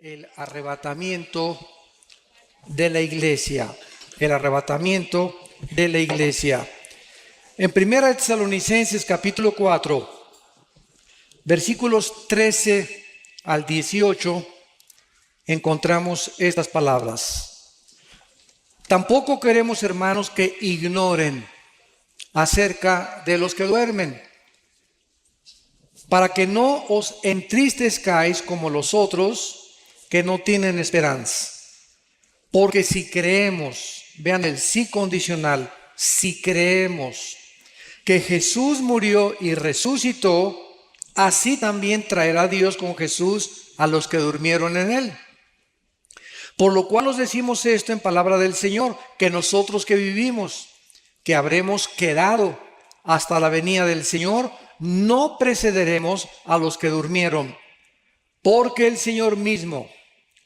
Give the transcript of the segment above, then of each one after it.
el arrebatamiento de la iglesia. El arrebatamiento de la iglesia. En 1 Tesalonicenses capítulo 4, versículos 13 al 18, encontramos estas palabras. Tampoco queremos, hermanos, que ignoren acerca de los que duermen, para que no os entristezcáis como los otros que no tienen esperanza. Porque si creemos, vean el sí condicional, si creemos que Jesús murió y resucitó, así también traerá Dios con Jesús a los que durmieron en él. Por lo cual os decimos esto en palabra del Señor, que nosotros que vivimos, que habremos quedado hasta la venida del Señor, no precederemos a los que durmieron. Porque el Señor mismo,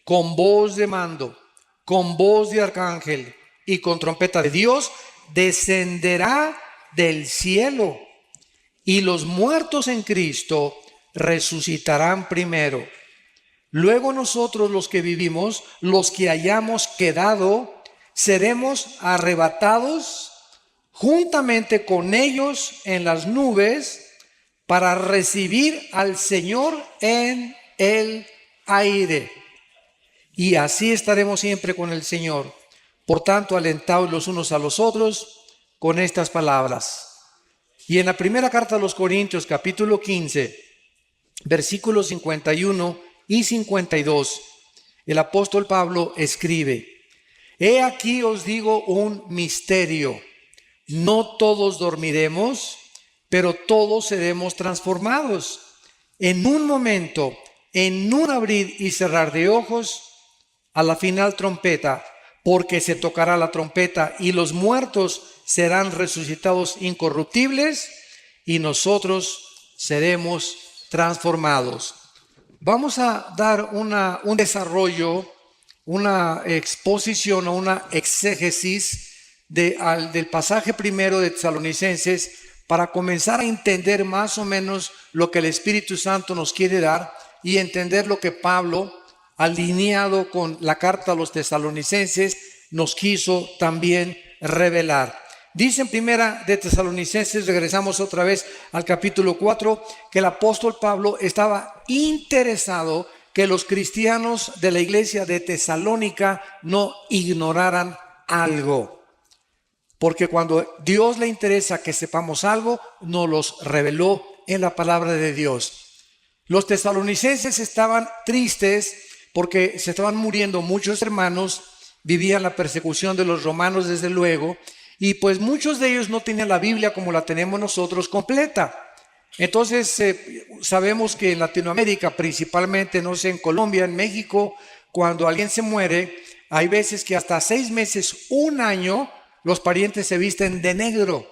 con voz de mando, con voz de arcángel y con trompeta de Dios, descenderá del cielo, y los muertos en Cristo resucitarán primero. Luego nosotros los que vivimos, los que hayamos quedado, seremos arrebatados juntamente con ellos en las nubes para recibir al Señor en el aire. Y así estaremos siempre con el Señor. Por tanto, alentaos los unos a los otros con estas palabras. Y en la primera carta a los Corintios, capítulo 15, versículos 51 y 52, el apóstol Pablo escribe: He aquí os digo un misterio. No todos dormiremos, pero todos seremos transformados. En un momento, en un abrir y cerrar de ojos, a la final trompeta, porque se tocará la trompeta y los muertos serán resucitados incorruptibles y nosotros seremos transformados. Vamos a dar un desarrollo, una exposición o una exégesis del pasaje primero de Tesalonicenses para comenzar a entender más o menos lo que el Espíritu Santo nos quiere dar y entender lo que Pablo, alineado con la carta a los tesalonicenses, nos quiso también revelar. Dice en primera de Tesalonicenses, regresamos otra vez al capítulo 4, que el apóstol Pablo estaba interesado que los cristianos de la iglesia de Tesalónica no ignoraran algo. Porque cuando Dios le interesa que sepamos algo, nos los reveló en la palabra de Dios. Los tesalonicenses estaban tristes porque se estaban muriendo muchos hermanos, vivían la persecución de los romanos desde luego, y pues muchos de ellos no tenían la Biblia como la tenemos nosotros completa. Entonces sabemos que en Latinoamérica, principalmente, no sé, en Colombia, en México, cuando alguien se muere, hay veces que hasta 6 meses, un año, los parientes se visten de negro.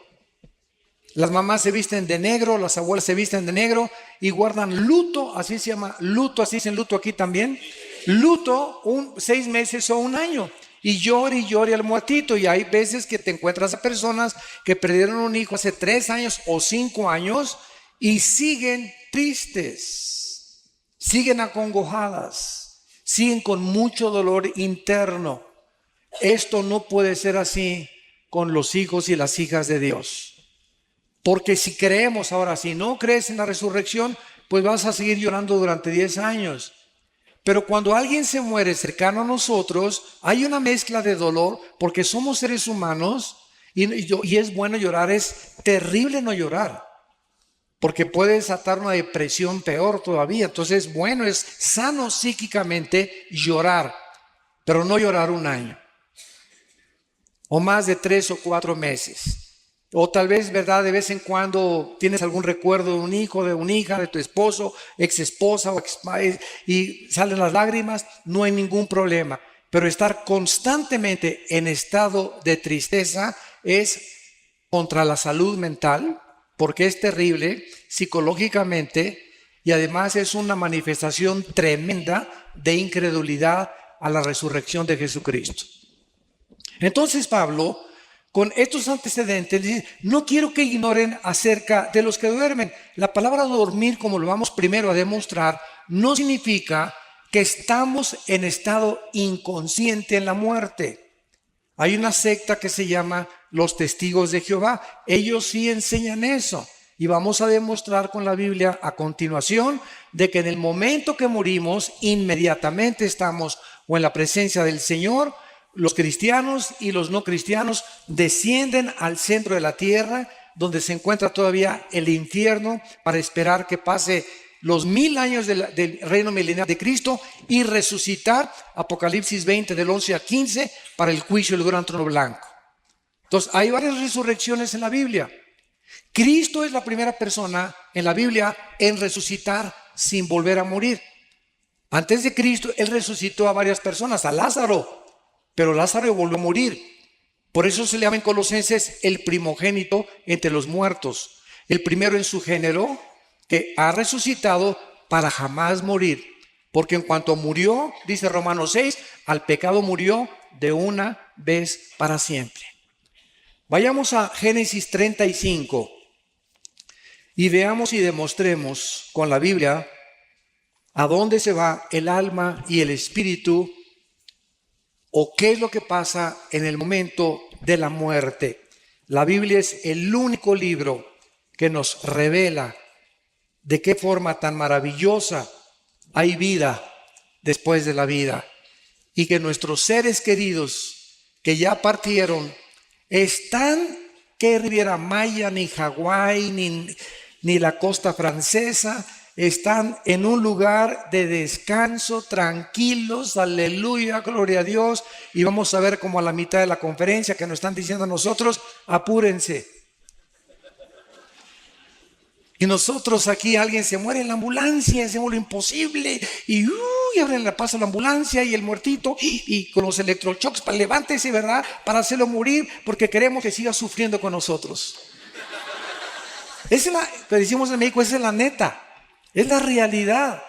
Las mamás se visten de negro, las abuelas se visten de negro y guardan luto, así se llama luto, así dicen luto aquí también. Luto 6 meses o un año. Y llore al muertito. Y hay veces que te encuentras a personas que perdieron un hijo hace 3 años o 5 años y siguen tristes, siguen acongojadas, siguen con mucho dolor interno. Esto no puede ser así con los hijos y las hijas de Dios. Porque si creemos ahora, si no crees en la resurrección, pues vas a seguir llorando durante 10 años. Pero cuando alguien se muere cercano a nosotros, hay una mezcla de dolor porque somos seres humanos y es bueno llorar, es terrible no llorar. Porque puede desatar una depresión peor todavía. Entonces, bueno, es sano psíquicamente llorar, pero no llorar un año. O más de 3 o 4 meses. O tal vez, ¿verdad? De vez en cuando tienes algún recuerdo de un hijo, de una hija, de tu esposo, ex esposa y salen las lágrimas, no hay ningún problema. Pero estar constantemente en estado de tristeza es contra la salud mental, porque es terrible psicológicamente y además es una manifestación tremenda de incredulidad a la resurrección de Jesucristo. Entonces Pablo, con estos antecedentes, dice: no quiero que ignoren acerca de los que duermen. La palabra dormir, como lo vamos primero a demostrar, no significa que estamos en estado inconsciente en la muerte. Hay una secta que se llama los Testigos de Jehová. Ellos sí enseñan eso. Y vamos a demostrar con la Biblia a continuación de que en el momento que morimos, inmediatamente estamos o en la presencia del Señor. Los cristianos y los no cristianos descienden al centro de la tierra, donde se encuentra todavía el infierno, para esperar que pase los 1000 años del reino milenial de Cristo y resucitar, Apocalipsis 20 del 11 al 15, para el juicio del gran trono blanco. Entonces, hay varias resurrecciones en la Biblia. Cristo es la primera persona en la Biblia en resucitar sin volver a morir. Antes de Cristo, Él resucitó a varias personas, a Lázaro, pero Lázaro volvió a morir. Por eso se le llama en Colosenses el primogénito entre los muertos, el primero en su género, que ha resucitado para jamás morir. Porque en cuanto murió, dice Romanos 6, al pecado murió de una vez para siempre. Vayamos a Génesis 35 y veamos y demostremos con la Biblia a dónde se va el alma y el espíritu, o qué es lo que pasa en el momento de la muerte. La Biblia es el único libro que nos revela de qué forma tan maravillosa hay vida después de la vida, y que nuestros seres queridos que ya partieron están, que Riviera Maya, ni Hawái, ni la costa francesa, están en un lugar de descanso, tranquilos, aleluya, gloria a Dios. Y vamos a ver como a la mitad de la conferencia que nos están diciendo a nosotros, apúrense. Y nosotros aquí, alguien se muere en la ambulancia, hacemos lo imposible, y abren la paso a la ambulancia y el muertito, y con los electroshocks, para levántese, ¿verdad? Para hacerlo morir, porque queremos que siga sufriendo con nosotros. Esa es que decimos en México, esa es la neta, es la realidad.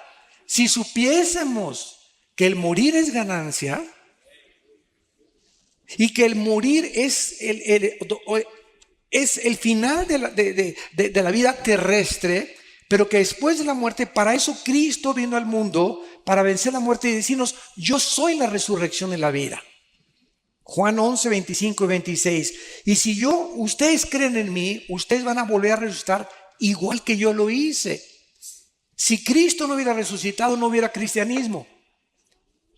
Si supiésemos que el morir es ganancia, y que el morir es el final de la vida terrestre, pero que después de la muerte, para eso Cristo vino al mundo, para vencer la muerte y decirnos, yo soy la resurrección y la vida. Juan 11, 25 y 26. Y si ustedes creen en mí, ustedes van a volver a resucitar igual que yo lo hice. Si Cristo no hubiera resucitado, no hubiera cristianismo.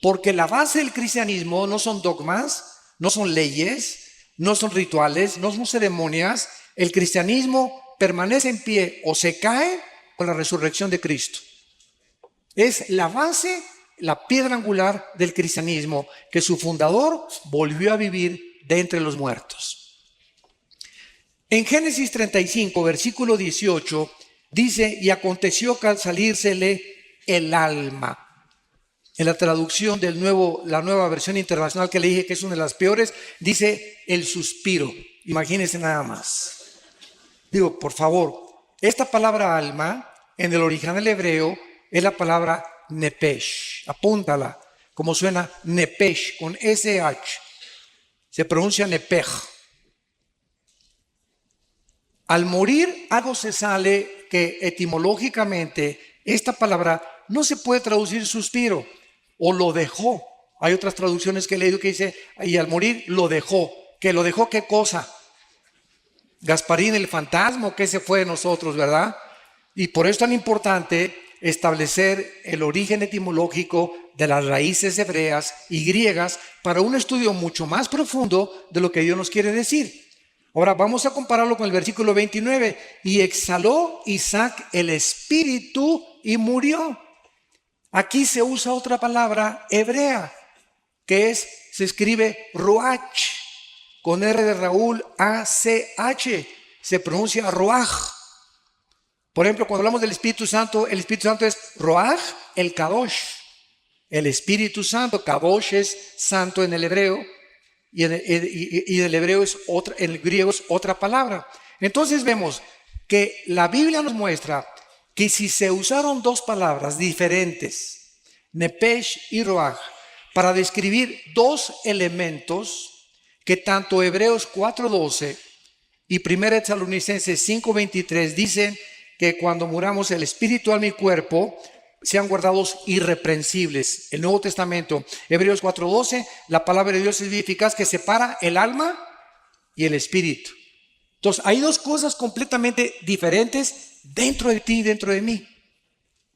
Porque la base del cristianismo no son dogmas, no son leyes, no son rituales, no son ceremonias. El cristianismo permanece en pie o se cae con la resurrección de Cristo. Es la base, la piedra angular del cristianismo, que su fundador volvió a vivir de entre los muertos. En Génesis 35, versículo 18, dice, y aconteció que al salírsele el alma. En la traducción la nueva versión internacional que le dije que es una de las peores, dice el suspiro. Imagínense nada más. Digo, por favor, esta palabra alma en el original hebreo es la palabra nepesh. Apúntala, como suena nepesh con SH. Se pronuncia nepej. Al morir algo se sale que etimológicamente esta palabra no se puede traducir suspiro. O lo dejó. Hay otras traducciones que he leído que dice, y al morir lo dejó. ¿Que lo dejó qué cosa? Gasparín, el fantasma, que se fue de nosotros, ¿verdad? Y por eso es tan importante establecer el origen etimológico de las raíces hebreas y griegas para un estudio mucho más profundo de lo que Dios nos quiere decir. Ahora vamos a compararlo con el versículo 29. Y exhaló Isaac el espíritu y murió. Aquí se usa otra palabra hebrea, que se escribe ruach, con R de Raúl, A-C-H, se pronuncia ruach. Por ejemplo, cuando hablamos del Espíritu Santo, el Espíritu Santo es ruach, el kadosh. El Espíritu Santo, kadosh es santo en el hebreo, y el hebreo es otra, en el griego es otra palabra. Entonces vemos que la Biblia nos muestra que si se usaron dos palabras diferentes, nepesh y ruach, para describir dos elementos que tanto Hebreos 4:12 y 1 Tesalonicenses 5:23 dicen que cuando muramos el espíritu, alma y cuerpo, sean guardados irreprensibles. El Nuevo Testamento, Hebreos 4:12, la palabra de Dios es eficaz que separa el alma y el espíritu. Entonces, hay dos cosas completamente diferentes dentro de ti y dentro de mí.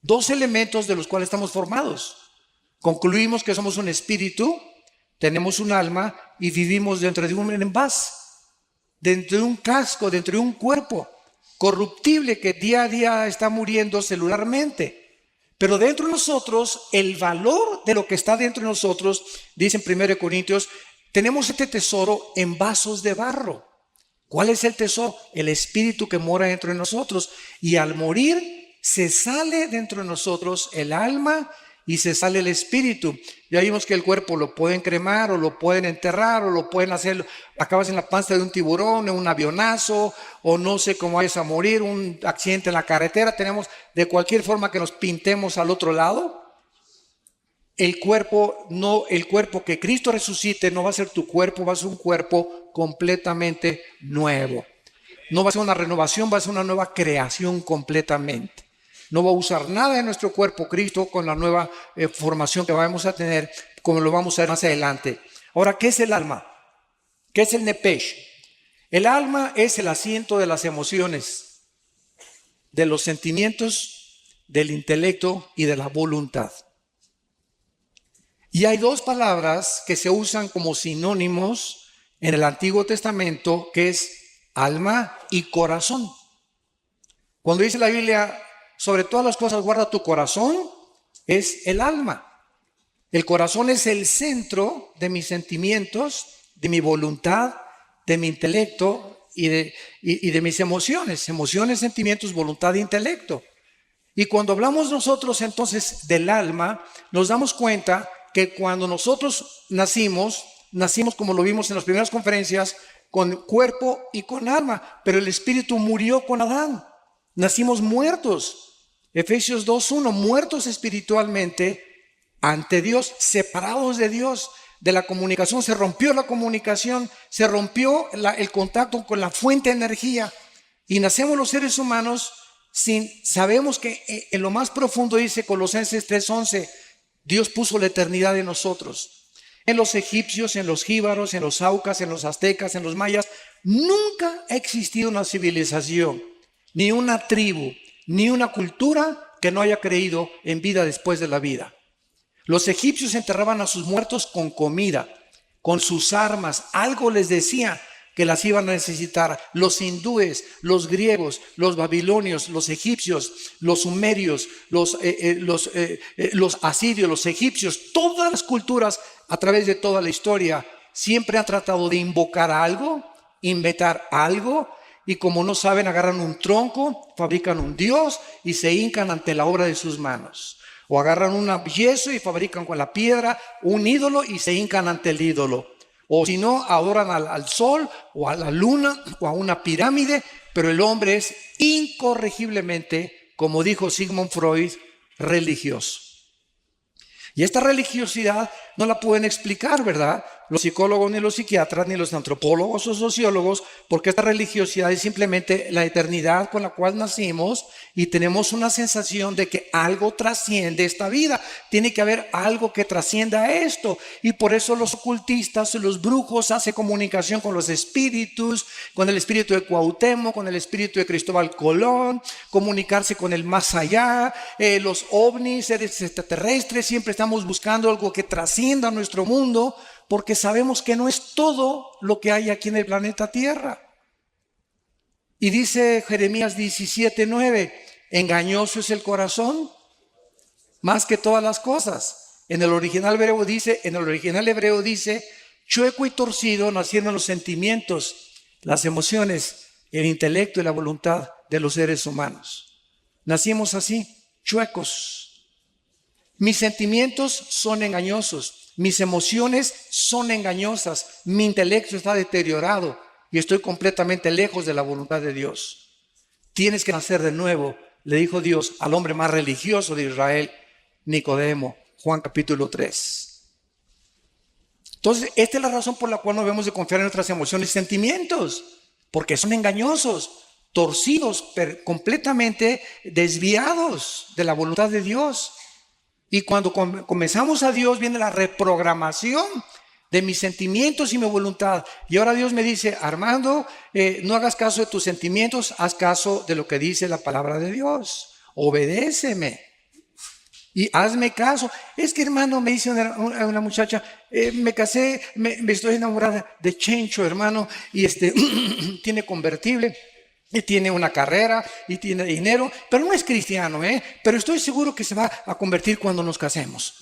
Dos elementos de los cuales estamos formados. Concluimos que somos un espíritu, tenemos un alma y vivimos dentro de un envase, dentro de un casco, dentro de un cuerpo corruptible que día a día está muriendo celularmente. Pero dentro de nosotros, el valor de lo que está dentro de nosotros, dice en 1 Corintios, tenemos este tesoro en vasos de barro. ¿Cuál es el tesoro? El espíritu que mora dentro de nosotros. Y al morir, se sale dentro de nosotros el alma y se sale el espíritu. Ya vimos que el cuerpo lo pueden cremar o lo pueden enterrar o lo pueden hacer, acabas en la panza de un tiburón, en un avionazo o no sé cómo vayas a morir, un accidente en la carretera. Tenemos de cualquier forma que nos pintemos al otro lado. El cuerpo que Cristo resucite no va a ser tu cuerpo, va a ser un cuerpo completamente nuevo. No va a ser una renovación, va a ser una nueva creación completamente. No va a usar nada de nuestro cuerpo Cristo con la nueva formación que vamos a tener, como lo vamos a ver más adelante. Ahora, ¿qué es el alma? ¿Qué es el nepesh? El alma es el asiento de las emociones, de los sentimientos, del intelecto y de la voluntad. Y hay dos palabras que se usan como sinónimos en el Antiguo Testamento, que es alma y corazón. Cuando dice la Biblia, sobre todas las cosas guarda tu corazón, es el alma. El corazón es el centro de mis sentimientos, de mi voluntad, de mi intelecto y de mis emociones. Emociones, sentimientos, voluntad e intelecto. Y cuando hablamos nosotros entonces del alma, nos damos cuenta que cuando nosotros nacimos como lo vimos en las primeras conferencias, con cuerpo y con alma, pero el espíritu murió con Adán. Nacimos muertos. Efesios 2:1, muertos espiritualmente ante Dios, separados de Dios, de la comunicación. Se rompió la comunicación, se rompió el contacto con la fuente de energía y nacemos los seres humanos sabemos que en lo más profundo, dice Colosenses 3:11, Dios puso la eternidad en nosotros. En los egipcios, en los jíbaros, en los aucas, en los aztecas, en los mayas, nunca ha existido una civilización, ni una tribu, ni una cultura que no haya creído en vida después de la vida. Los egipcios enterraban a sus muertos con comida, con sus armas. Algo les decía que las iban a necesitar. Los hindúes, los griegos, los babilonios, los egipcios, los sumerios, los asirios, los egipcios, todas las culturas a través de toda la historia siempre han tratado de invocar algo, inventar algo, y como no saben, agarran un tronco, fabrican un dios y se hincan ante la obra de sus manos. O agarran un yeso y fabrican con la piedra un ídolo y se hincan ante el ídolo. O si no, adoran al sol o a la luna o a una pirámide, pero el hombre es incorregiblemente, como dijo Sigmund Freud, religioso. Y esta religiosidad no la pueden explicar, ¿verdad? Los psicólogos, ni los psiquiatras, ni los antropólogos o sociólogos, porque esta religiosidad es simplemente la eternidad con la cual nacimos y tenemos una sensación de que algo trasciende esta vida. Tiene que haber algo que trascienda esto. Y por eso los ocultistas, los brujos hacen comunicación con los espíritus, con el espíritu de Cuauhtémoc, con el espíritu de Cristóbal Colón, comunicarse con el más allá, los ovnis, seres extraterrestres, siempre estamos buscando algo que trascienda nuestro mundo, porque sabemos que no es todo lo que hay aquí en el planeta Tierra. Y dice Jeremías 17:9, engañoso es el corazón más que todas las cosas. En el original hebreo dice, chueco y torcido nacieron los sentimientos, las emociones, el intelecto y la voluntad de los seres humanos. Nacimos así, chuecos. Mis sentimientos son engañosos. Mis emociones son engañosas, mi intelecto está deteriorado y estoy completamente lejos de la voluntad de Dios. Tienes que nacer de nuevo, le dijo Dios al hombre más religioso de Israel, Nicodemo, Juan capítulo 3. Entonces, esta es la razón por la cual no debemos de confiar en nuestras emociones y sentimientos, porque son engañosos, torcidos, completamente desviados de la voluntad de Dios. Y cuando comenzamos a Dios, viene la reprogramación de mis sentimientos y mi voluntad. Y ahora Dios me dice, Armando, no hagas caso de tus sentimientos, haz caso de lo que dice la palabra de Dios. Obedéceme y hazme caso. Es que, hermano, me dice una muchacha, me casé, me estoy enamorada de Chencho, hermano, y tiene convertible. Y tiene una carrera y tiene dinero, pero no es cristiano, pero estoy seguro que se va a convertir cuando nos casemos.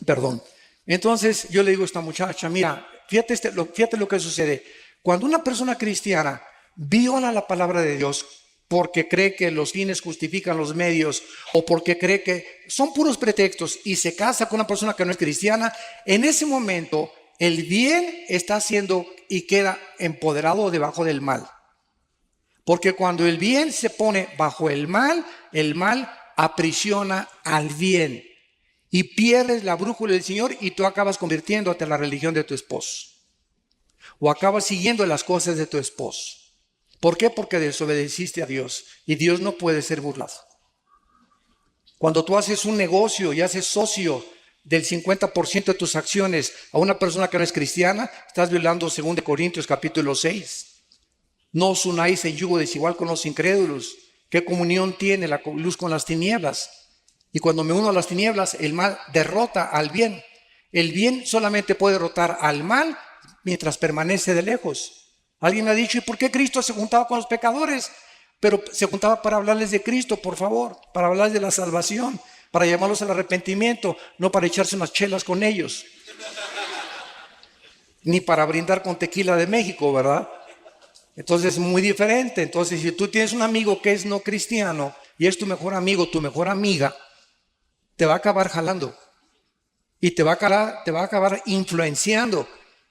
Perdón. Entonces yo le digo a esta muchacha, mira, fíjate lo que sucede. Cuando una persona cristiana viola la palabra de Dios porque cree que los fines justifican los medios o porque cree que son puros pretextos y se casa con una persona que no es cristiana, en ese momento el bien está haciendo y queda empoderado debajo del mal. Porque cuando el bien se pone bajo el mal aprisiona al bien. Y pierdes la brújula del Señor y tú acabas convirtiéndote en la religión de tu esposo. O acabas siguiendo las cosas de tu esposo. ¿Por qué? Porque desobedeciste a Dios. Y Dios no puede ser burlado. Cuando tú haces un negocio y haces socio del 50% de tus acciones a una persona que no es cristiana, estás violando 2 Corintios capítulo 6. No os unáis en yugo desigual con los incrédulos. ¿Qué comunión tiene la luz con las tinieblas? Y cuando me uno a las tinieblas, el mal derrota al bien. El bien solamente puede derrotar al mal mientras permanece de lejos. Alguien me ha dicho, ¿y por qué Cristo se juntaba con los pecadores? Pero se juntaba para hablarles de Cristo, por favor, para hablarles de la salvación, para llamarlos al arrepentimiento, no para echarse unas chelas con ellos. Ni para brindar con tequila de México, ¿verdad? Entonces es muy diferente. Entonces, si tú tienes un amigo que es no cristiano y es tu mejor amigo, tu mejor amiga, te va a acabar jalando y te va a acabar influenciando,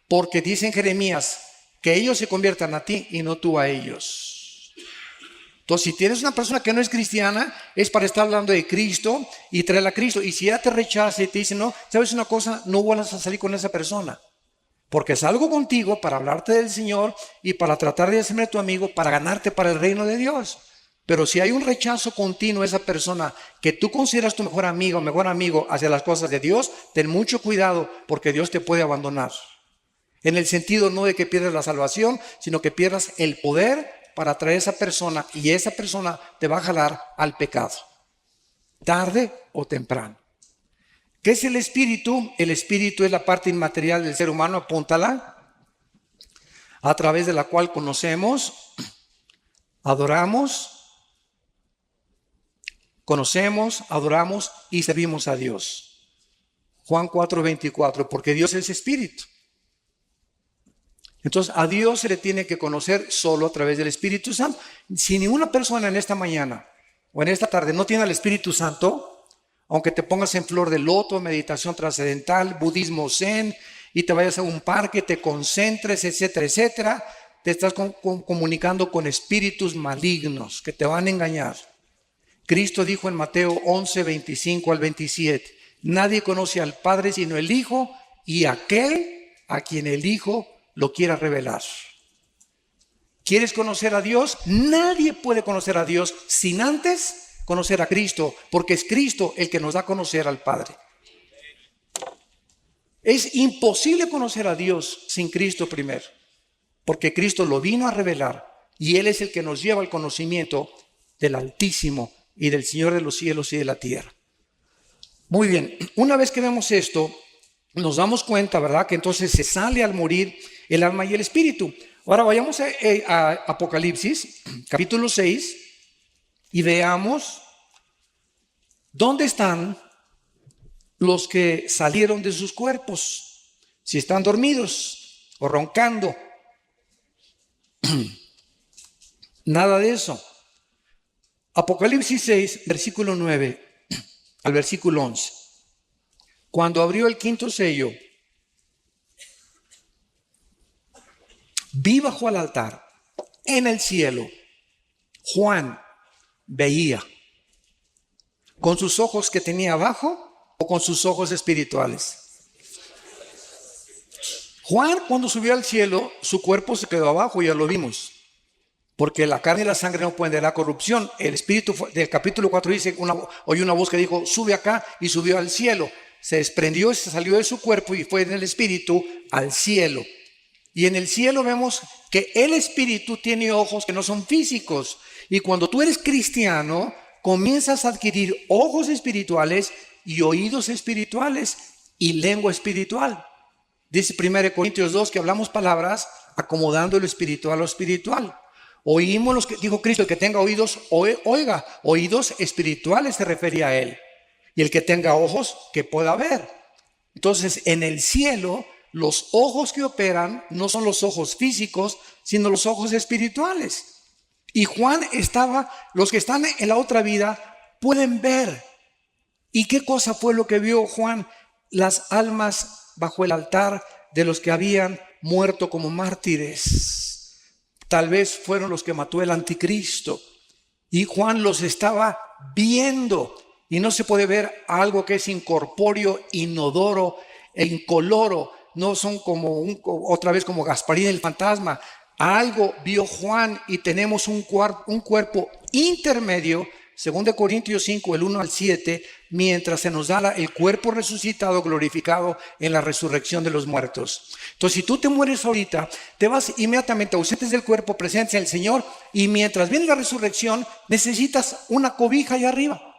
porque dice en Jeremías que ellos se conviertan a ti y no tú a ellos. Entonces, si tienes una persona que no es cristiana, es para estar hablando de Cristo y traerla a Cristo. Y si ella te rechaza y te dice, no, ¿sabes una cosa? No vuelvas a salir con esa persona. Porque salgo contigo para hablarte del Señor y para tratar de hacerme tu amigo, para ganarte para el reino de Dios. Pero si hay un rechazo continuo a esa persona que tú consideras tu mejor amigo hacia las cosas de Dios, ten mucho cuidado porque Dios te puede abandonar. En el sentido no de que pierdas la salvación, sino que pierdas el poder para atraer a esa persona y esa persona te va a jalar al pecado, tarde o temprano. ¿Qué es el espíritu? El espíritu es la parte inmaterial del ser humano, apúntala, a través de la cual conocemos, adoramos y servimos a Dios. Juan 4:24, porque Dios es espíritu. Entonces a Dios se le tiene que conocer solo a través del Espíritu Santo. Si ninguna persona en esta mañana o en esta tarde no tiene al Espíritu Santo, aunque te pongas en flor de loto, meditación trascendental, budismo zen, y te vayas a un parque, te concentres, etcétera, etcétera, te estás comunicando con espíritus malignos que te van a engañar. Cristo dijo en Mateo 11:25 al 27, nadie conoce al Padre sino el Hijo y aquel a quien el Hijo lo quiera revelar. ¿Quieres conocer a Dios? Nadie puede conocer a Dios sin antes conocer a Cristo, porque es Cristo el que nos da a conocer al Padre. Es imposible conocer a Dios sin Cristo primero, porque Cristo lo vino a revelar y Él es el que nos lleva al conocimiento del Altísimo y del Señor de los cielos y de la tierra. Muy bien, una vez que vemos esto, nos damos cuenta, ¿verdad?, que entonces se sale al morir el alma y el espíritu. Ahora vayamos a Apocalipsis, capítulo 6, y veamos dónde están los que salieron de sus cuerpos, si están dormidos o roncando. Nada de eso. Apocalipsis 6, versículo 9 al versículo 11. Cuando abrió el quinto sello, vi bajo el altar, en el cielo, Juan veía, con sus ojos que tenía abajo o con sus ojos espirituales. Juan, cuando subió al cielo, su cuerpo se quedó abajo, ya lo vimos, Porque la carne y la sangre no pueden dar corrupción. El Espíritu del capítulo 4 dice, oyó una voz que dijo, sube acá, y subió al cielo. Se desprendió, se salió de su cuerpo y fue en el Espíritu al cielo. Y en el cielo vemos que el Espíritu tiene ojos que no son físicos. Y cuando tú eres cristiano, comienzas a adquirir ojos espirituales y oídos espirituales y lengua espiritual. Dice 1 Corintios 2 que hablamos palabras acomodando lo espiritual a lo espiritual. Oímos los que dijo Cristo, el que tenga oídos, oiga. Oídos espirituales se refería a él. Y el que tenga ojos, que pueda ver. Entonces, en el cielo, los ojos que operan no son los ojos físicos, sino los ojos espirituales. Y Juan los que están en la otra vida pueden ver. ¿Y qué cosa fue lo que vio Juan? Las almas bajo el altar de los que habían muerto como mártires. Tal vez fueron los que mató el anticristo. Y Juan los estaba viendo. Y no se puede ver algo que es incorpóreo, inodoro e incoloro. No son como otra vez como Gasparín el fantasma. Algo vio Juan y tenemos un cuerpo intermedio, 2 Corintios 5, el 1 al 7, mientras se nos da el cuerpo resucitado, glorificado en la resurrección de los muertos. Entonces, si tú te mueres ahorita, te vas inmediatamente ausentes del cuerpo, presentes en el Señor, y mientras viene la resurrección, necesitas una cobija allá arriba.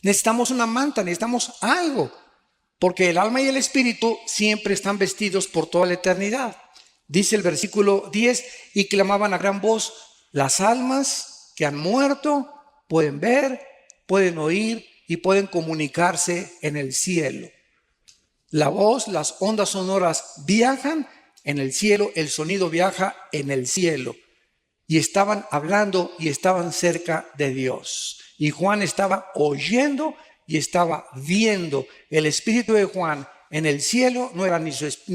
Necesitamos una manta, necesitamos algo, porque el alma y el espíritu siempre están vestidos por toda la eternidad. Dice el versículo 10, y clamaban a gran voz, las almas que han muerto pueden ver, pueden oír y pueden comunicarse en el cielo. La voz, las ondas sonoras viajan en el cielo, el sonido viaja en el cielo. Y estaban hablando y estaban cerca de Dios. Y Juan estaba oyendo y estaba viendo. El espíritu de Juan en el cielo no eran ni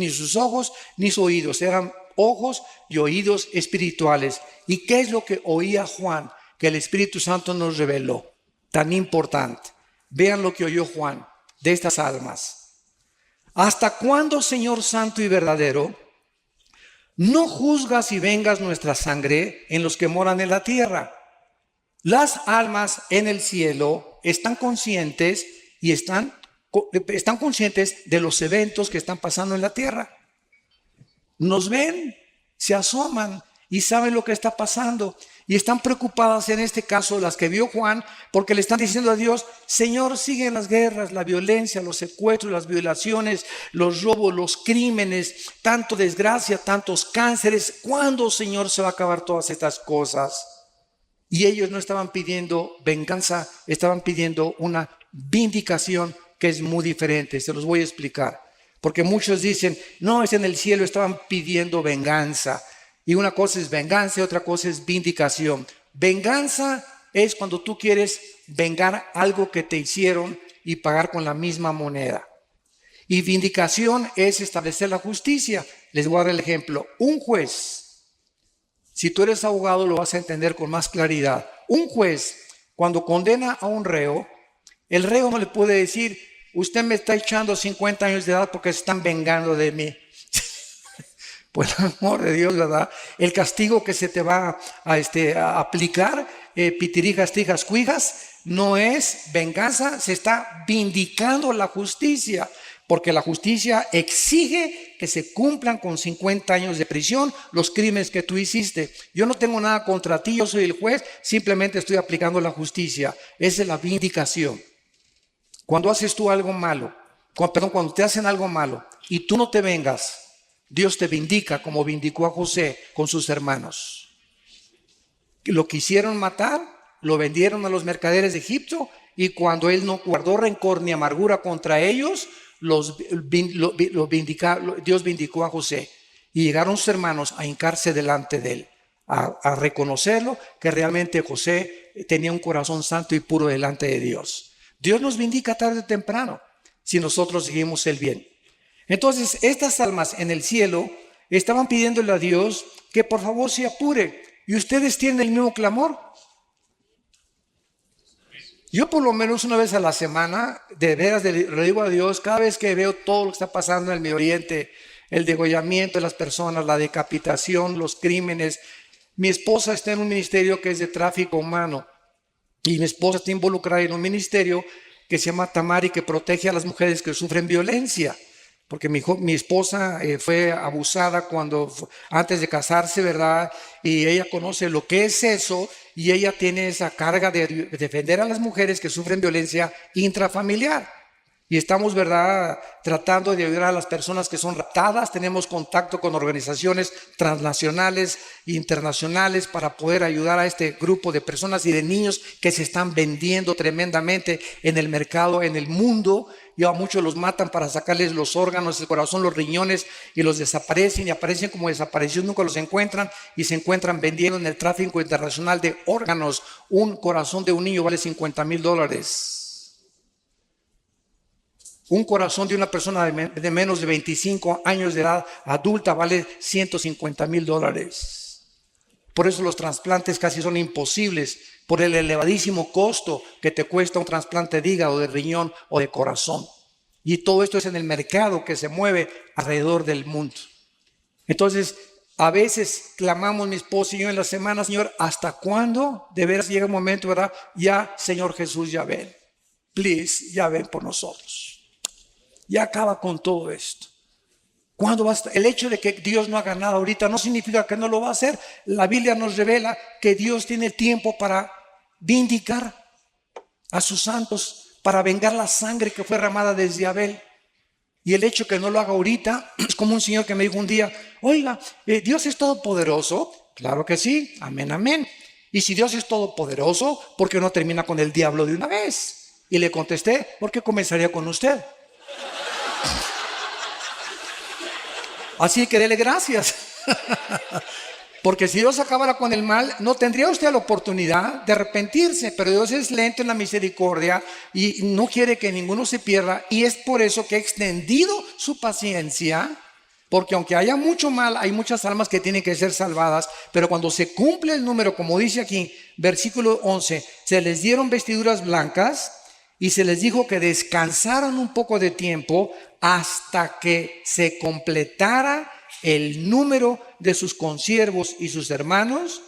sus ojos ni sus oídos, eran ojos y oídos espirituales. ¿Y qué es lo que oía Juan? Que el Espíritu Santo nos reveló. Tan importante. Vean lo que oyó Juan de estas almas. ¿Hasta cuándo, Señor Santo y verdadero, no juzgas y vengas nuestra sangre en los que moran en la tierra? Las almas en el cielo están conscientes y están conscientes de los eventos que están pasando en la tierra. Nos ven, se asoman y saben lo que está pasando. Y están preocupadas en este caso las que vio Juan, porque le están diciendo a Dios, Señor, siguen las guerras, la violencia, los secuestros, las violaciones, los robos, los crímenes, tanto desgracia, tantos cánceres. ¿Cuándo, Señor, se va a acabar todas estas cosas? Y ellos no estaban pidiendo venganza, estaban pidiendo una vindicación que es muy diferente. Se los voy a explicar. Porque muchos dicen, no, es en el cielo, estaban pidiendo venganza. Y una cosa es venganza y otra cosa es vindicación. Venganza es cuando tú quieres vengar algo que te hicieron y pagar con la misma moneda. Y vindicación es establecer la justicia. Les voy a dar el ejemplo. Un juez, si tú eres abogado lo vas a entender con más claridad. Un juez, cuando condena a un reo, el reo no le puede decir, usted me está echando 50 años de edad porque se están vengando de mí. Por el amor de Dios, ¿verdad? El castigo que se te va a aplicar, pitirijas, tijas, cuijas, no es venganza, se está vindicando la justicia, porque la justicia exige que se cumplan con 50 años de prisión los crímenes que tú hiciste. Yo no tengo nada contra ti, yo soy el juez, simplemente estoy aplicando la justicia. Esa es la vindicación. Cuando haces tú algo malo, cuando te hacen algo malo y tú no te vengas, Dios te vindica como vindicó a José con sus hermanos. Lo quisieron matar, lo vendieron a los mercaderes de Egipto y cuando él no guardó rencor ni amargura contra ellos, Dios vindicó a José. Y llegaron sus hermanos a hincarse delante de él, a reconocerlo que realmente José tenía un corazón santo y puro delante de Dios. Dios nos vindica tarde o temprano si nosotros seguimos el bien. Entonces, estas almas en el cielo estaban pidiéndole a Dios que por favor se apure. ¿Y ustedes tienen el mismo clamor? Yo por lo menos una vez a la semana, de veras le digo a Dios, cada vez que veo todo lo que está pasando en el Medio Oriente, el degollamiento de las personas, la decapitación, los crímenes, Mi esposa está en un ministerio que es de tráfico humano y mi esposa está involucrada en un ministerio que se llama Tamari, que protege a las mujeres que sufren violencia. Porque mi esposa fue abusada antes de casarse, ¿verdad? Y ella conoce lo que es eso y ella tiene esa carga de defender a las mujeres que sufren violencia intrafamiliar. Y estamos, ¿verdad?, tratando de ayudar a las personas que son raptadas. Tenemos contacto con organizaciones transnacionales e internacionales para poder ayudar a este grupo de personas y de niños que se están vendiendo tremendamente en el mercado, en el mundo. Y a muchos los matan para sacarles los órganos, el corazón, los riñones, y los desaparecen y aparecen como desaparecidos, nunca los encuentran y se encuentran vendiendo en el tráfico internacional de órganos. Un corazón de un niño vale $50,000. Un corazón de una persona de menos de 25 años de edad adulta vale $150,000. Por eso los trasplantes casi son imposibles, por el elevadísimo costo que te cuesta un trasplante de hígado, de riñón o de corazón. Y todo esto es en el mercado que se mueve alrededor del mundo. Entonces, a veces clamamos mi esposa y yo en la semana: Señor, ¿hasta cuándo? De veras llega un momento, ¿verdad? Ya, Señor Jesús, ya ven. Please, ya ven por nosotros. Ya acaba con todo esto. ¿Cuándo va a estar? El hecho de que Dios no haga nada ahorita no significa que no lo va a hacer. La Biblia nos revela que Dios tiene tiempo para vindicar a sus santos, para vengar la sangre que fue derramada desde Abel. Y el hecho que no lo haga ahorita es como un señor que me dijo un día: oiga, ¿Dios es todopoderoso? Claro que sí, amén, amén. Y si Dios es todopoderoso, ¿por qué no termina con el diablo de una vez? Y le contesté: ¿por qué comenzaría con usted? Así que dele gracias. Porque si Dios acabara con el mal, no tendría usted la oportunidad de arrepentirse. Pero Dios es lento en la misericordia y no quiere que ninguno se pierda. Y es por eso que ha extendido su paciencia. Porque aunque haya mucho mal, hay muchas almas que tienen que ser salvadas. Pero cuando se cumple el número, como dice aquí, versículo 11, se les dieron vestiduras blancas y se les dijo que descansaran un poco de tiempo hasta que se completara el número de sus consiervos y sus hermanos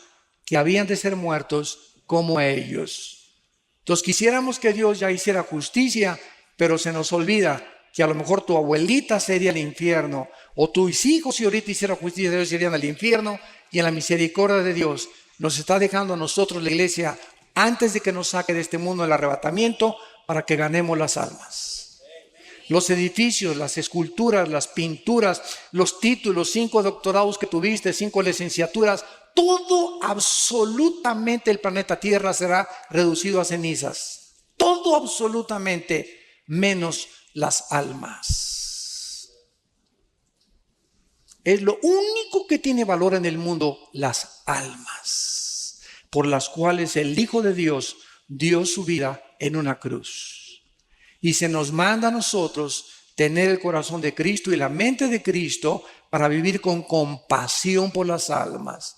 que habían de ser muertos como ellos. Entonces quisiéramos que Dios ya hiciera justicia, pero se nos olvida que a lo mejor tu abuelita sería el infierno, o tus hijos, si ahorita hiciera justicia, ellos irían al infierno. Y en la misericordia de Dios nos está dejando a nosotros, la iglesia, antes de que nos saque de este mundo del arrebatamiento, para que ganemos las almas. Los edificios, las esculturas, las pinturas, los títulos, 5 doctorados que tuviste, 5 licenciaturas, todo, absolutamente, el planeta Tierra será reducido a cenizas. Todo absolutamente, menos las almas. Es lo único que tiene valor en el mundo, las almas, por las cuales el Hijo de Dios dio su vida en una cruz. Y se nos manda a nosotros tener el corazón de Cristo y la mente de Cristo para vivir con compasión por las almas.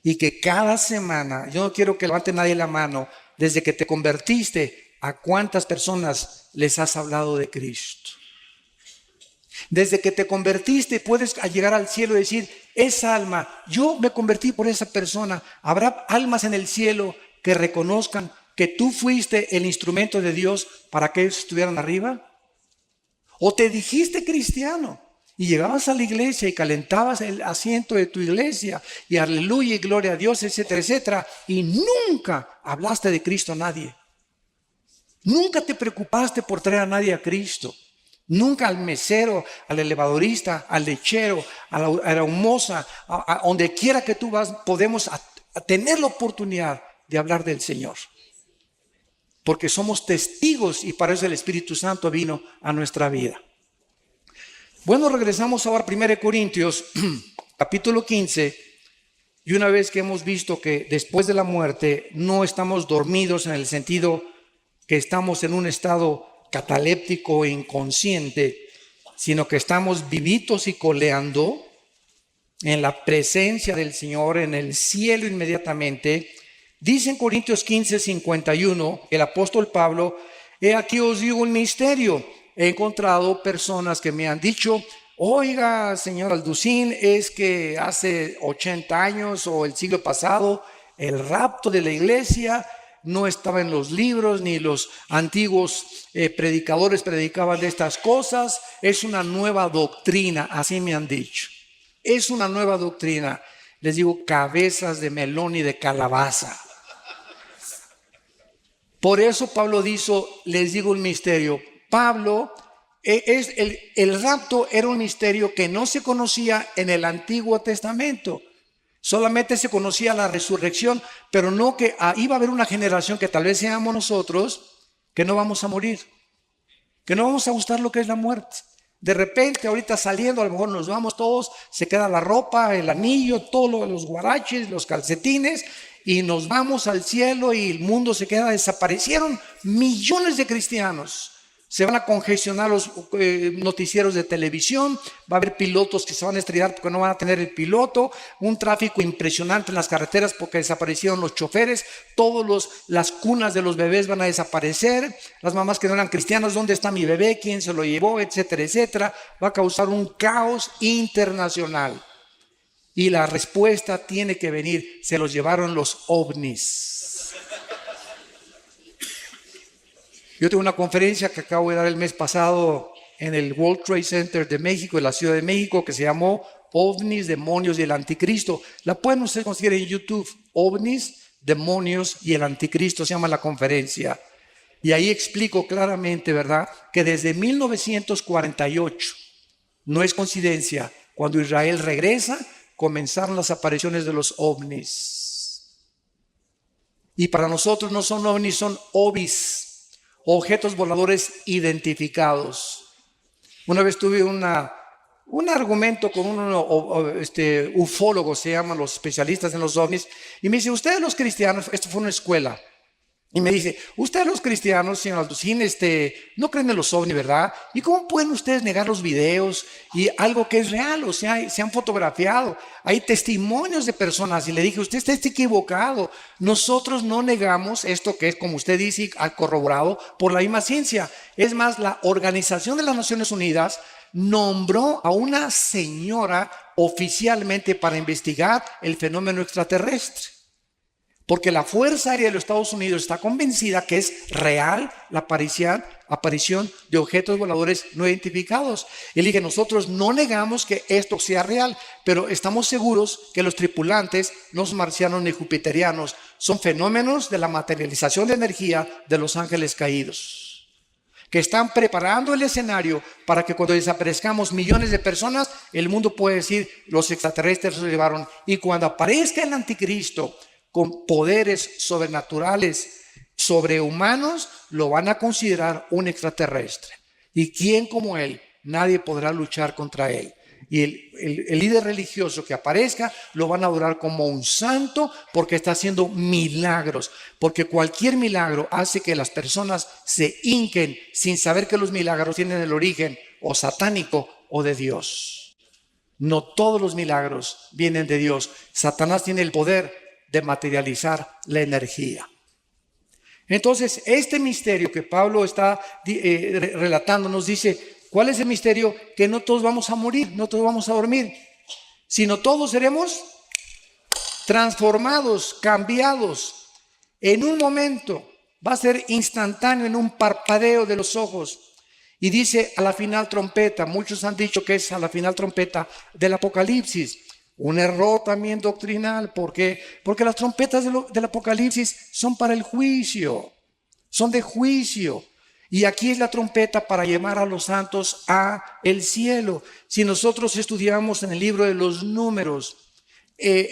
Y que cada semana, yo no quiero que levante nadie la mano, desde que te convertiste, ¿a cuántas personas les has hablado de Cristo? Desde que te convertiste puedes llegar al cielo y decir: esa alma, yo me convertí por esa persona. ¿Habrá almas en el cielo que reconozcan que tú fuiste el instrumento de Dios para que ellos estuvieran arriba? ¿O te dijiste cristiano y llegabas a la iglesia y calentabas el asiento de tu iglesia y aleluya y gloria a Dios, etcétera, etcétera, y nunca hablaste de Cristo a nadie? Nunca te preocupaste por traer a nadie a Cristo. Nunca al mesero, al elevadorista, al lechero, a la humosa, a donde quiera que tú vas, podemos tener la oportunidad de hablar del Señor. Porque somos testigos y para eso el Espíritu Santo vino a nuestra vida. Bueno, regresamos ahora a 1 Corintios, capítulo 15. Y una vez que hemos visto que después de la muerte no estamos dormidos en el sentido que estamos en un estado cataléptico e inconsciente, sino que estamos vivitos y coleando en la presencia del Señor, en el cielo inmediatamente. Dice en Corintios 15:51 el apóstol Pablo: he aquí os digo un misterio. He encontrado personas que me han dicho: Oiga, señor Alducín, es que hace 80 años o el siglo pasado el rapto de la iglesia no estaba en los libros, ni los antiguos predicadores predicaban de estas cosas. Es una nueva doctrina, así me han dicho. Es una nueva doctrina. Les digo, cabezas de melón y de calabaza. Por eso Pablo dijo, les digo un misterio. Pablo, el rapto era un misterio que no se conocía en el Antiguo Testamento. Solamente se conocía la resurrección, pero no que iba a haber una generación que tal vez seamos nosotros, que no vamos a morir, que no vamos a gustar lo que es la muerte. De repente, ahorita saliendo, a lo mejor nos vamos todos, se queda la ropa, el anillo, todos los guaraches, los calcetines, y nos vamos al cielo y el mundo se queda. Desaparecieron millones de cristianos. Se van a congestionar los noticieros de televisión, va a haber pilotos que se van a estrellar porque no van a tener el piloto, un tráfico impresionante en las carreteras porque desaparecieron los choferes, las cunas de los bebés van a desaparecer, las mamás que no eran cristianas, ¿dónde está mi bebé? ¿Quién se lo llevó? Etcétera, etcétera. Va a causar un caos internacional. Y la respuesta tiene que venir, se los llevaron los ovnis. Yo tengo una conferencia que acabo de dar el mes pasado en el World Trade Center de México, en la Ciudad de México, que se llamó OVNIs, Demonios y el Anticristo. La pueden ustedes conseguir en YouTube. OVNIs, Demonios y el Anticristo se llama la conferencia. Y ahí explico claramente, ¿verdad?, que desde 1948, no es coincidencia, cuando Israel regresa, comenzaron las apariciones de los ovnis. Y para nosotros no son ovnis, son ovis. Objetos voladores identificados. Una vez tuve un argumento con un ufólogo, se llaman los especialistas en los ovnis, y me dice, ustedes los cristianos, esto fue una escuela, y me dice, ustedes los cristianos, señor Alducín, no creen en los ovnis, ¿verdad? ¿Y cómo pueden ustedes negar los videos y algo que es real? O sea, se han fotografiado, hay testimonios de personas. Y le dije, usted está equivocado. Nosotros no negamos esto que es, como usted dice, corroborado por la misma ciencia. Es más, la Organización de las Naciones Unidas nombró a una señora oficialmente para investigar el fenómeno extraterrestre. Porque la Fuerza Aérea de los Estados Unidos está convencida que es real la aparición de objetos voladores no identificados. Y le dije, nosotros no negamos que esto sea real, pero estamos seguros que los tripulantes no son marcianos ni jupiterianos, son fenómenos de la materialización de energía de los ángeles caídos, que están preparando el escenario para que cuando desaparezcamos millones de personas, el mundo puede decir, los extraterrestres se llevaron. Y cuando aparezca el anticristo, con poderes sobrenaturales, sobrehumanos, lo van a considerar un extraterrestre. ¿Y quién como él? Nadie podrá luchar contra él. Y el líder religioso que aparezca lo van a adorar como un santo porque está haciendo milagros. Porque cualquier milagro hace que las personas se hinquen sin saber que los milagros tienen el origen o satánico o de Dios. No todos los milagros vienen de Dios. Satanás tiene el poder de materializar la energía. Entonces, este misterio que Pablo está relatando nos dice, ¿cuál es el misterio? Que no todos vamos a morir, no todos vamos a dormir, sino todos seremos transformados, cambiados. En un momento, va a ser instantáneo, en un parpadeo de los ojos. Y dice a la final trompeta, muchos han dicho que es a la final trompeta del Apocalipsis. Un error también doctrinal. ¿Por qué? Porque las trompetas del Apocalipsis son para el juicio, son de juicio. Y aquí es la trompeta para llamar a los santos a el cielo. Si nosotros estudiamos en el libro de los Números,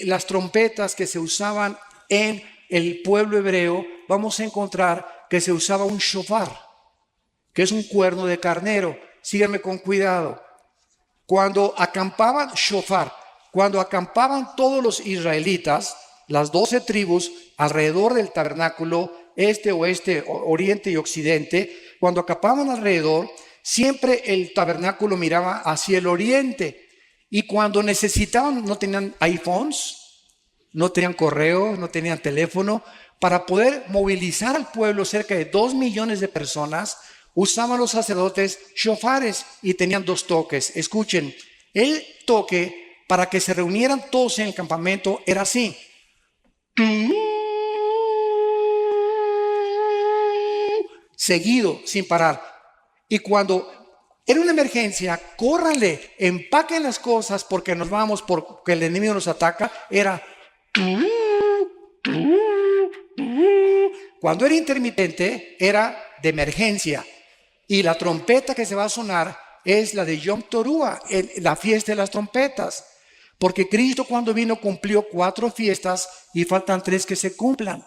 las trompetas que se usaban en el pueblo hebreo, vamos a encontrar que se usaba un shofar, que es un cuerno de carnero. Síganme con cuidado. Cuando acampaban cuando acampaban todos los israelitas, las 12 tribus alrededor del tabernáculo, oeste, oriente y occidente, cuando acampaban alrededor, siempre el tabernáculo miraba hacia el oriente. Y cuando necesitaban, no tenían iPhones, no tenían correo, no tenían teléfono, para poder movilizar al pueblo, cerca de 2 millones de personas, usaban los sacerdotes shofares y tenían 2 toques. Escuchen, el toque para que se reunieran todos en el campamento era así. Seguido, sin parar. Y cuando era una emergencia, córranle, empaquen las cosas porque nos vamos, porque el enemigo nos ataca. Era... Cuando era intermitente, era de emergencia. Y la trompeta que se va a sonar es la de Yom Teruah, la fiesta de las trompetas. Porque Cristo cuando vino cumplió 4 fiestas y faltan 3 que se cumplan.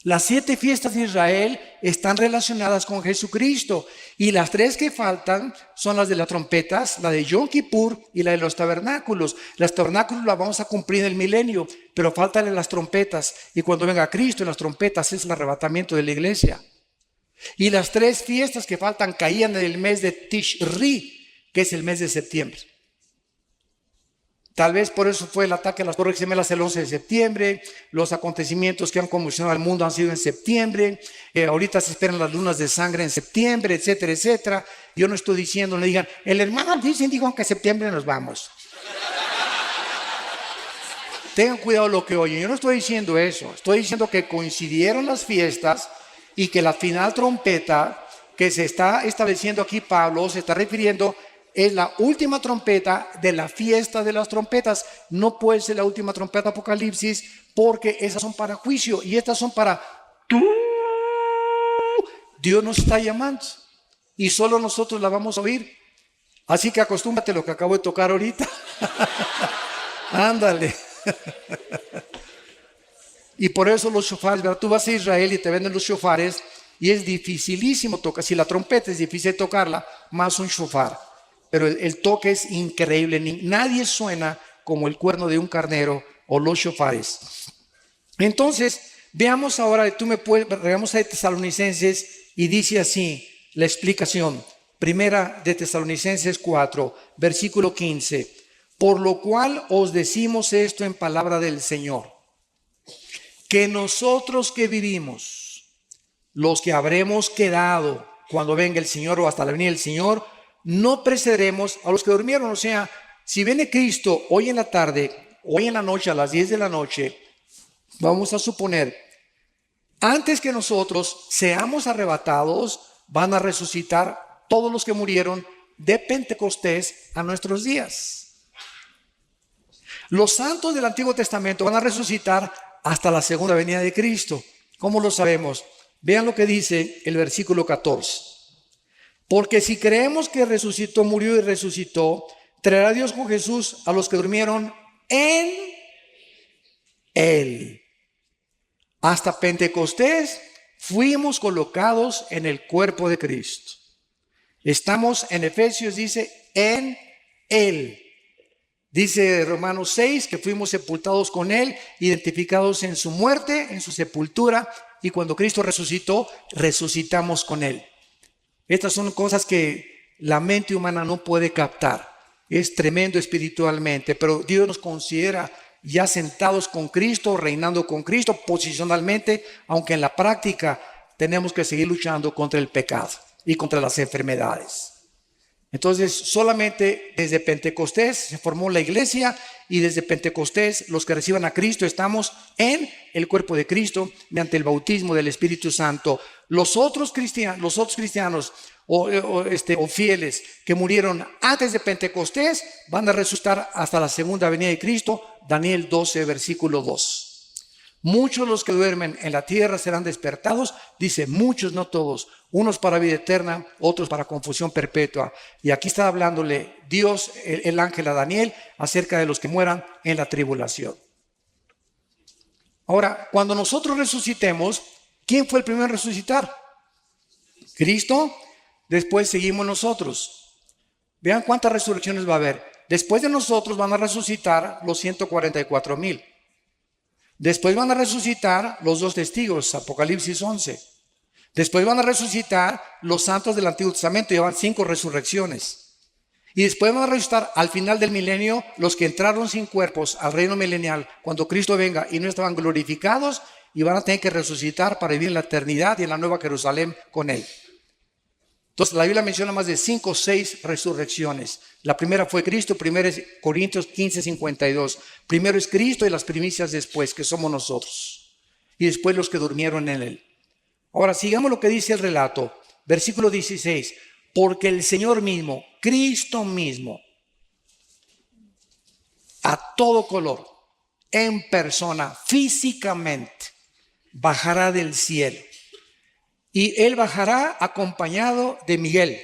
Las 7 fiestas de Israel están relacionadas con Jesucristo. Y las 3 que faltan son las de las trompetas, la de Yom Kippur y la de los tabernáculos. Las tabernáculos las vamos a cumplir en el milenio, pero faltan las trompetas. Y cuando venga Cristo en las trompetas es el arrebatamiento de la iglesia. Y las 3 fiestas que faltan caían en el mes de Tishri, que es el mes de septiembre. Tal vez por eso fue el ataque a las Torres Gemelas el 11 de septiembre. Los acontecimientos que han conmocionado al mundo han sido en septiembre. Ahorita se esperan las lunas de sangre en septiembre, etcétera, etcétera. Yo no estoy diciendo, no digan, el hermano dijo que en septiembre nos vamos. Tengan cuidado lo que oyen. Yo no estoy diciendo eso. Estoy diciendo que coincidieron las fiestas y que la final trompeta que se está estableciendo aquí Pablo se está refiriendo es la última trompeta de la fiesta de las trompetas. No puede ser la última trompeta de Apocalipsis porque esas son para juicio y estas son para... Dios nos está llamando y solo nosotros la vamos a oír. Así que acostúmbrate a lo que acabo de tocar ahorita. Ándale. Y por eso los shofares, ¿verdad? Tú vas a Israel y te venden los shofares y es dificilísimo tocar. Si la trompeta es difícil tocarla, más un shofar. Pero el toque es increíble. Nadie suena como el cuerno de un carnero o los shofares. Entonces, veamos ahora, regamos a Tesalonicenses y dice así la explicación. Primera de Tesalonicenses 4, versículo 15. Por lo cual os decimos esto en palabra del Señor, que nosotros que vivimos, los que habremos quedado cuando venga el Señor o hasta la venida del Señor, no precederemos a los que durmieron. O sea, si viene Cristo hoy en la tarde, hoy en la noche, a las 10 de la noche, vamos a suponer, antes que nosotros seamos arrebatados, van a resucitar todos los que murieron de Pentecostés a nuestros días. Los santos del Antiguo Testamento van a resucitar hasta la segunda venida de Cristo. ¿Cómo lo sabemos? Vean lo que dice el versículo 14. Porque si creemos que resucitó, murió y resucitó, traerá Dios con Jesús a los que durmieron en Él. Hasta Pentecostés fuimos colocados en el cuerpo de Cristo. Estamos en Efesios, dice, en Él. Dice Romanos 6 que fuimos sepultados con Él, identificados en su muerte, en su sepultura, y cuando Cristo resucitó, resucitamos con Él. Estas son cosas que la mente humana no puede captar. Es tremendo espiritualmente, pero Dios nos considera ya sentados con Cristo, reinando con Cristo posicionalmente, aunque en la práctica tenemos que seguir luchando contra el pecado y contra las enfermedades. Entonces, solamente desde Pentecostés se formó la iglesia y desde Pentecostés los que reciban a Cristo estamos en el cuerpo de Cristo mediante el bautismo del Espíritu Santo. Los otros cristianos o fieles que murieron antes de Pentecostés van a resucitar hasta la segunda venida de Cristo. Daniel 12, versículo 2. Muchos los que duermen en la tierra serán despertados, dice muchos, no todos, unos para vida eterna, otros para confusión perpetua. Y aquí está hablándole Dios, el ángel a Daniel, acerca de los que mueran en la tribulación. Ahora, cuando nosotros resucitemos, ¿quién fue el primero en resucitar? Cristo, después seguimos nosotros. Vean cuántas resurrecciones va a haber. Después de nosotros van a resucitar los 144,000. Después van a resucitar los 2 testigos, Apocalipsis 11. Después van a resucitar los santos del Antiguo Testamento, llevan 5 resurrecciones. Y después van a resucitar al final del milenio los que entraron sin cuerpos al reino milenial, cuando Cristo venga y no estaban glorificados, y van a tener que resucitar para vivir en la eternidad y en la nueva Jerusalén con Él. Entonces la Biblia menciona más de 5 o 6 resurrecciones. La primera fue Cristo, 1 Corintios 15:52. Primero es Cristo y las primicias después, que somos nosotros. Y después los que durmieron en Él. Ahora sigamos lo que dice el relato. Versículo 16. Porque el Señor mismo, Cristo mismo, a todo color, en persona, físicamente, bajará del cielo. Y Él bajará acompañado de Miguel,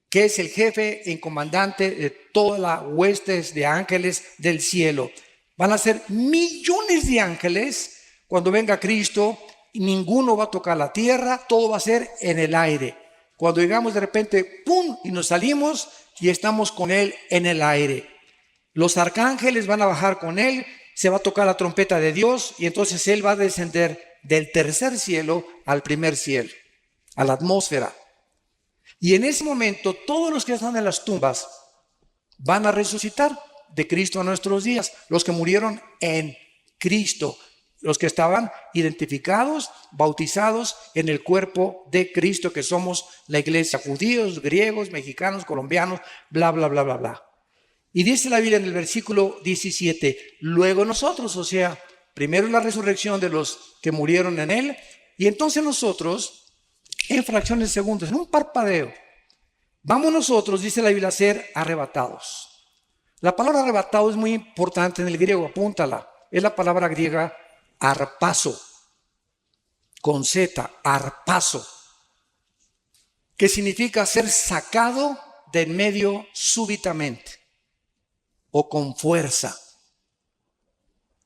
que es el jefe y comandante de todas las huestes de ángeles del cielo. Van a ser millones de ángeles cuando venga Cristo, y ninguno va a tocar la tierra, todo va a ser en el aire. Cuando llegamos de repente, ¡pum!, y nos salimos y estamos con Él en el aire. Los arcángeles van a bajar con Él, se va a tocar la trompeta de Dios y entonces Él va a descender del tercer cielo al primer cielo, a la atmósfera. Y en ese momento todos los que están en las tumbas van a resucitar de Cristo a nuestros días, los que murieron en Cristo, los que estaban identificados, bautizados en el cuerpo de Cristo, que somos la iglesia, judíos, griegos, mexicanos, colombianos, bla, bla, bla, bla, bla. Y dice la Biblia en el versículo 17, luego nosotros, o sea, primero la resurrección de los que murieron en Él, y entonces nosotros, en fracciones de segundos, en un parpadeo, vamos nosotros, dice la Biblia, a ser arrebatados. La palabra arrebatado es muy importante en el griego, apúntala. Es la palabra griega arpazo, con Z, arpazo, que significa ser sacado de en medio súbitamente o con fuerza.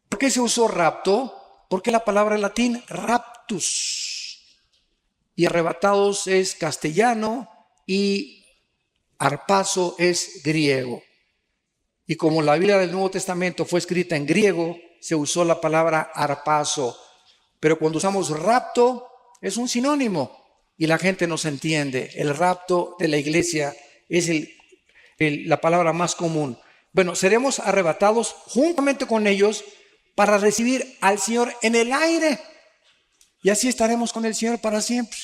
¿Por qué se usó rapto? Porque la palabra en latín raptus, y arrebatados es castellano y arpazo es griego. Y como la Biblia del Nuevo Testamento fue escrita en griego, se usó la palabra arpazo. Pero cuando usamos rapto, es un sinónimo y la gente nos entiende. El rapto de la iglesia es la palabra más común. Bueno, seremos arrebatados juntamente con ellos para recibir al Señor en el aire. Y así estaremos con el Señor para siempre.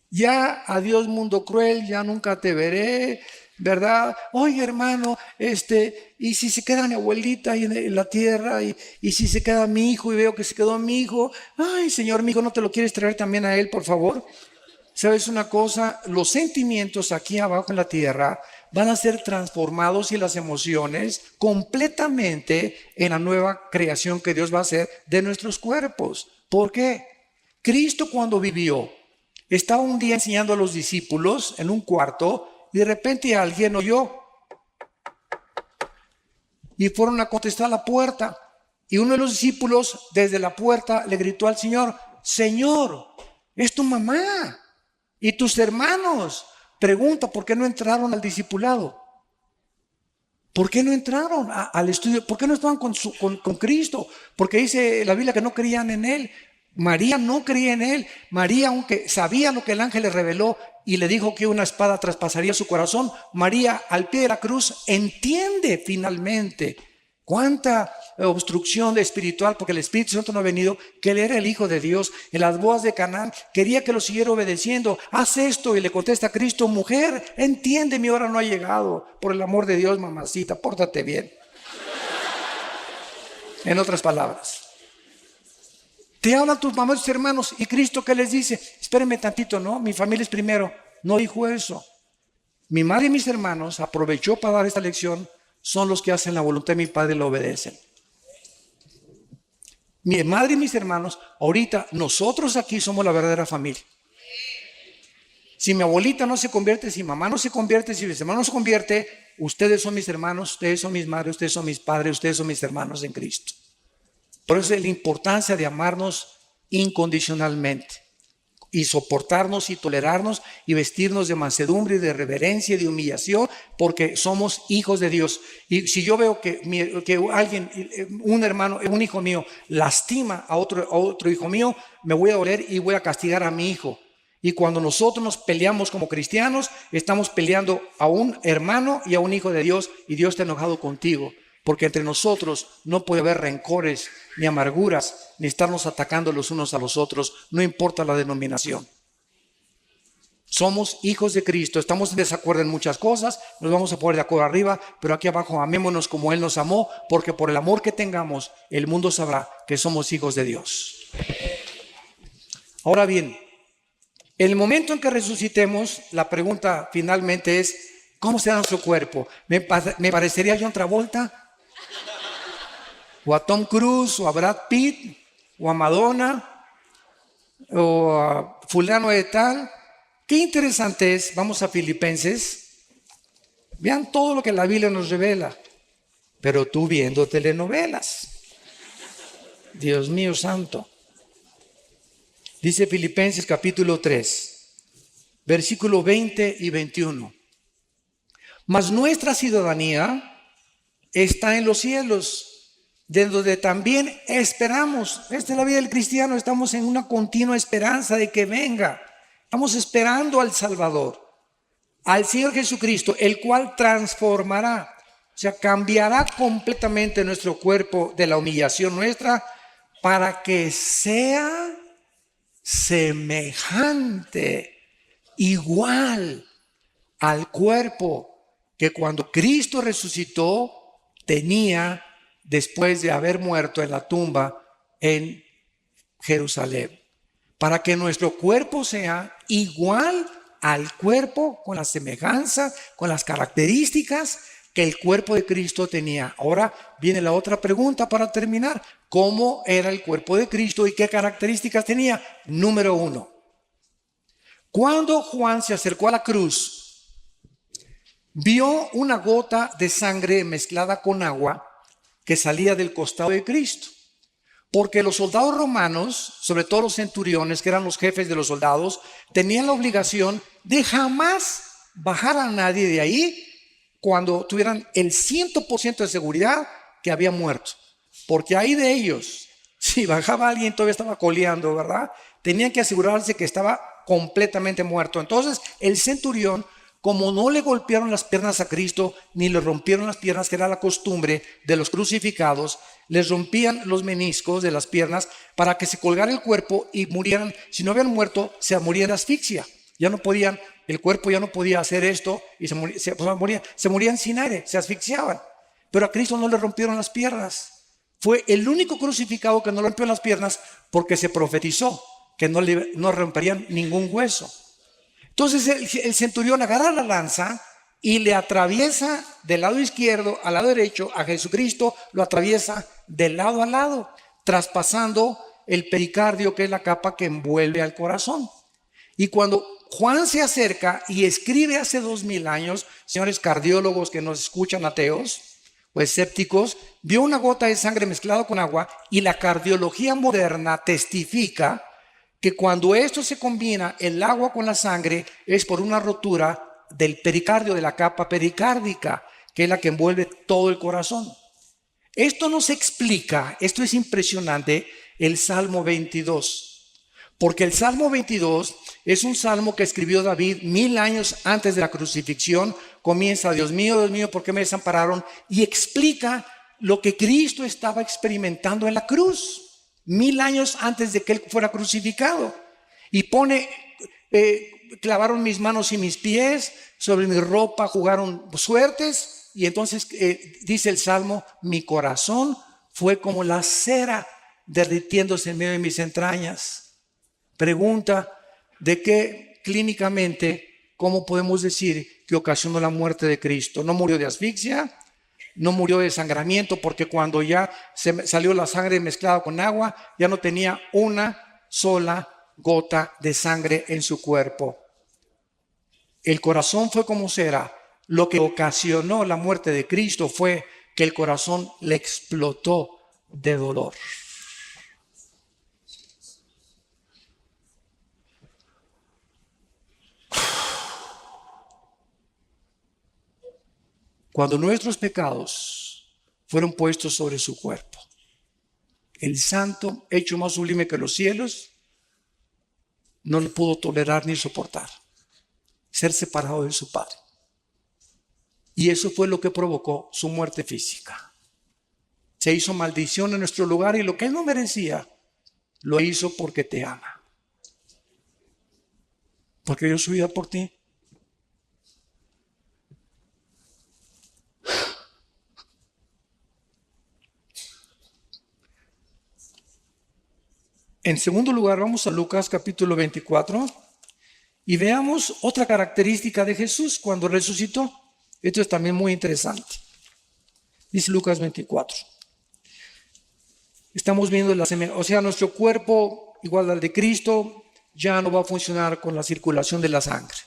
Ya, adiós mundo cruel, ya nunca te veré, ¿verdad? Oye, hermano, y si se queda mi abuelita ahí en la tierra, y si se queda mi hijo y veo que se quedó mi hijo, ay, Señor, mi hijo, ¿no te lo quieres traer también a él, por favor? ¿Sabes una cosa? Los sentimientos aquí abajo en la tierra van a ser transformados y las emociones completamente en la nueva creación que Dios va a hacer de nuestros cuerpos. ¿Por qué? Cristo cuando vivió, estaba un día enseñando a los discípulos en un cuarto y de repente alguien oyó y fueron a contestar a la puerta. Y uno de los discípulos desde la puerta le gritó al Señor, Señor, es tu mamá y tus hermanos. Pregunta, ¿por qué no entraron al discipulado? ¿Por qué no entraron al estudio? ¿Por qué no estaban con Cristo? Porque dice la Biblia que no creían en Él. María no creía en Él. María, aunque sabía lo que el ángel le reveló y le dijo que una espada traspasaría su corazón, María al pie de la cruz entiende finalmente cuánta obstrucción espiritual, porque el Espíritu Santo no ha venido, que Él era el Hijo de Dios. En las bodas de Canaán quería que lo siguiera obedeciendo. Haz esto, y le contesta a Cristo, mujer, entiende, mi hora no ha llegado. Por el amor de Dios, mamacita, pórtate bien. En otras palabras, te hablan tus mamás y tus hermanos, y Cristo, ¿qué les dice? Espérenme tantito, ¿no? Mi familia es primero. No dijo eso. Mi madre y mis hermanos aprovechó para dar esta lección. Son los que hacen la voluntad de mi Padre y lo obedecen. Mi madre y mis hermanos, ahorita nosotros aquí somos la verdadera familia. Si mi abuelita no se convierte, si mi mamá no se convierte, si mis hermanos no se convierte, ustedes son mis hermanos, ustedes son mis madres, ustedes son mis padres, ustedes son mis hermanos en Cristo. Por eso es la importancia de amarnos incondicionalmente y soportarnos y tolerarnos y vestirnos de mansedumbre y de reverencia y de humillación, porque somos hijos de Dios. Y si yo veo que alguien, un hermano, un hijo mío, lastima a otro hijo mío, me voy a doler y voy a castigar a mi hijo. Y cuando nosotros nos peleamos como cristianos, estamos peleando a un hermano y a un hijo de Dios, y Dios está enojado contigo. Porque entre nosotros no puede haber rencores, ni amarguras, ni estarnos atacando los unos a los otros, no importa la denominación. Somos hijos de Cristo, estamos en desacuerdo en muchas cosas, nos vamos a poner de acuerdo arriba, pero aquí abajo amémonos como Él nos amó, porque por el amor que tengamos, el mundo sabrá que somos hijos de Dios. Ahora bien, en el momento en que resucitemos, la pregunta finalmente es, ¿cómo será nuestro cuerpo? ¿Me parecería a John Travolta? ¿O a Tom Cruise? ¿O a Brad Pitt? ¿O a Madonna? ¿O a fulano de tal? Qué interesante es, vamos a Filipenses, vean todo lo que la Biblia nos revela, pero tú viendo telenovelas, Dios mío santo. Dice Filipenses capítulo 3, versículo 20 y 21. Mas nuestra ciudadanía está en los cielos, de donde también esperamos. Esta es la vida del cristiano, estamos en una continua esperanza de que venga. Estamos esperando al Salvador, al Señor Jesucristo, el cual transformará, o sea, cambiará completamente nuestro cuerpo de la humillación nuestra para que sea semejante, igual al cuerpo que cuando Cristo resucitó tenía después de haber muerto en la tumba en Jerusalén. Para que nuestro cuerpo sea igual al cuerpo, con la semejanza, con las características que el cuerpo de Cristo tenía. Ahora viene la otra pregunta para terminar. ¿Cómo era el cuerpo de Cristo y qué características tenía? Número 1. Cuando Juan se acercó a la cruz, vio una gota de sangre mezclada con agua que salía del costado de Cristo. Porque los soldados romanos, sobre todo los centuriones, que eran los jefes de los soldados, tenían la obligación de jamás bajar a nadie de ahí cuando tuvieran el 100% de seguridad que había muerto. Porque ahí de ellos, si bajaba alguien todavía estaba coleando, ¿verdad? Tenían que asegurarse que estaba completamente muerto. Entonces el centurión, como no le golpearon las piernas a Cristo, ni le rompieron las piernas, que era la costumbre de los crucificados, les rompían los meniscos de las piernas para que se colgara el cuerpo y murieran. Si no habían muerto, se morían de asfixia. Ya no podían, el cuerpo ya no podía hacer esto y se morían sin aire, se asfixiaban. Pero a Cristo no le rompieron las piernas. Fue el único crucificado que no le rompió las piernas porque se profetizó que no romperían ningún hueso. Entonces el centurión agarra la lanza y le atraviesa del lado izquierdo al lado derecho a Jesucristo, lo atraviesa de lado a lado, traspasando el pericardio, que es la capa que envuelve al corazón. Y cuando Juan se acerca y escribe hace 2000 años, señores cardiólogos que nos escuchan, ateos o escépticos, vio una gota de sangre mezclada con agua, y la cardiología moderna testifica que cuando esto se combina, el agua con la sangre, es por una rotura del pericardio, de la capa pericárdica, que es la que envuelve todo el corazón. Esto nos explica, esto es impresionante, el Salmo 22. Porque el Salmo 22 es un salmo que escribió David 1000 años antes de la crucifixión. Comienza, Dios mío, ¿por qué me desampararon? Y explica lo que Cristo estaba experimentando en la cruz. 1000 años antes de que Él fuera crucificado. Y pone, clavaron mis manos y mis pies, sobre mi ropa jugaron suertes. Y entonces dice el Salmo, mi corazón fue como la cera derritiéndose en medio de mis entrañas. Pregunta, ¿de qué clínicamente, cómo podemos decir que ocasionó la muerte de Cristo? ¿No murió de asfixia? No murió de desangramiento, porque cuando ya salió la sangre mezclada con agua, ya no tenía una sola gota de sangre en su cuerpo. El corazón fue como cera. Lo que ocasionó la muerte de Cristo fue que el corazón le explotó de dolor. Cuando nuestros pecados fueron puestos sobre su cuerpo, el santo, hecho más sublime que los cielos, no lo pudo tolerar ni soportar, ser separado de su Padre. Y eso fue lo que provocó su muerte física. Se hizo maldición en nuestro lugar, y lo que Él no merecía, lo hizo porque te ama. porque dio su vida por ti. En segundo lugar, vamos a Lucas capítulo 24 y veamos otra característica de Jesús cuando resucitó. Esto es también muy interesante. Dice Lucas 24. Estamos viendo nuestro cuerpo, igual al de Cristo, ya no va a funcionar con la circulación de la sangre.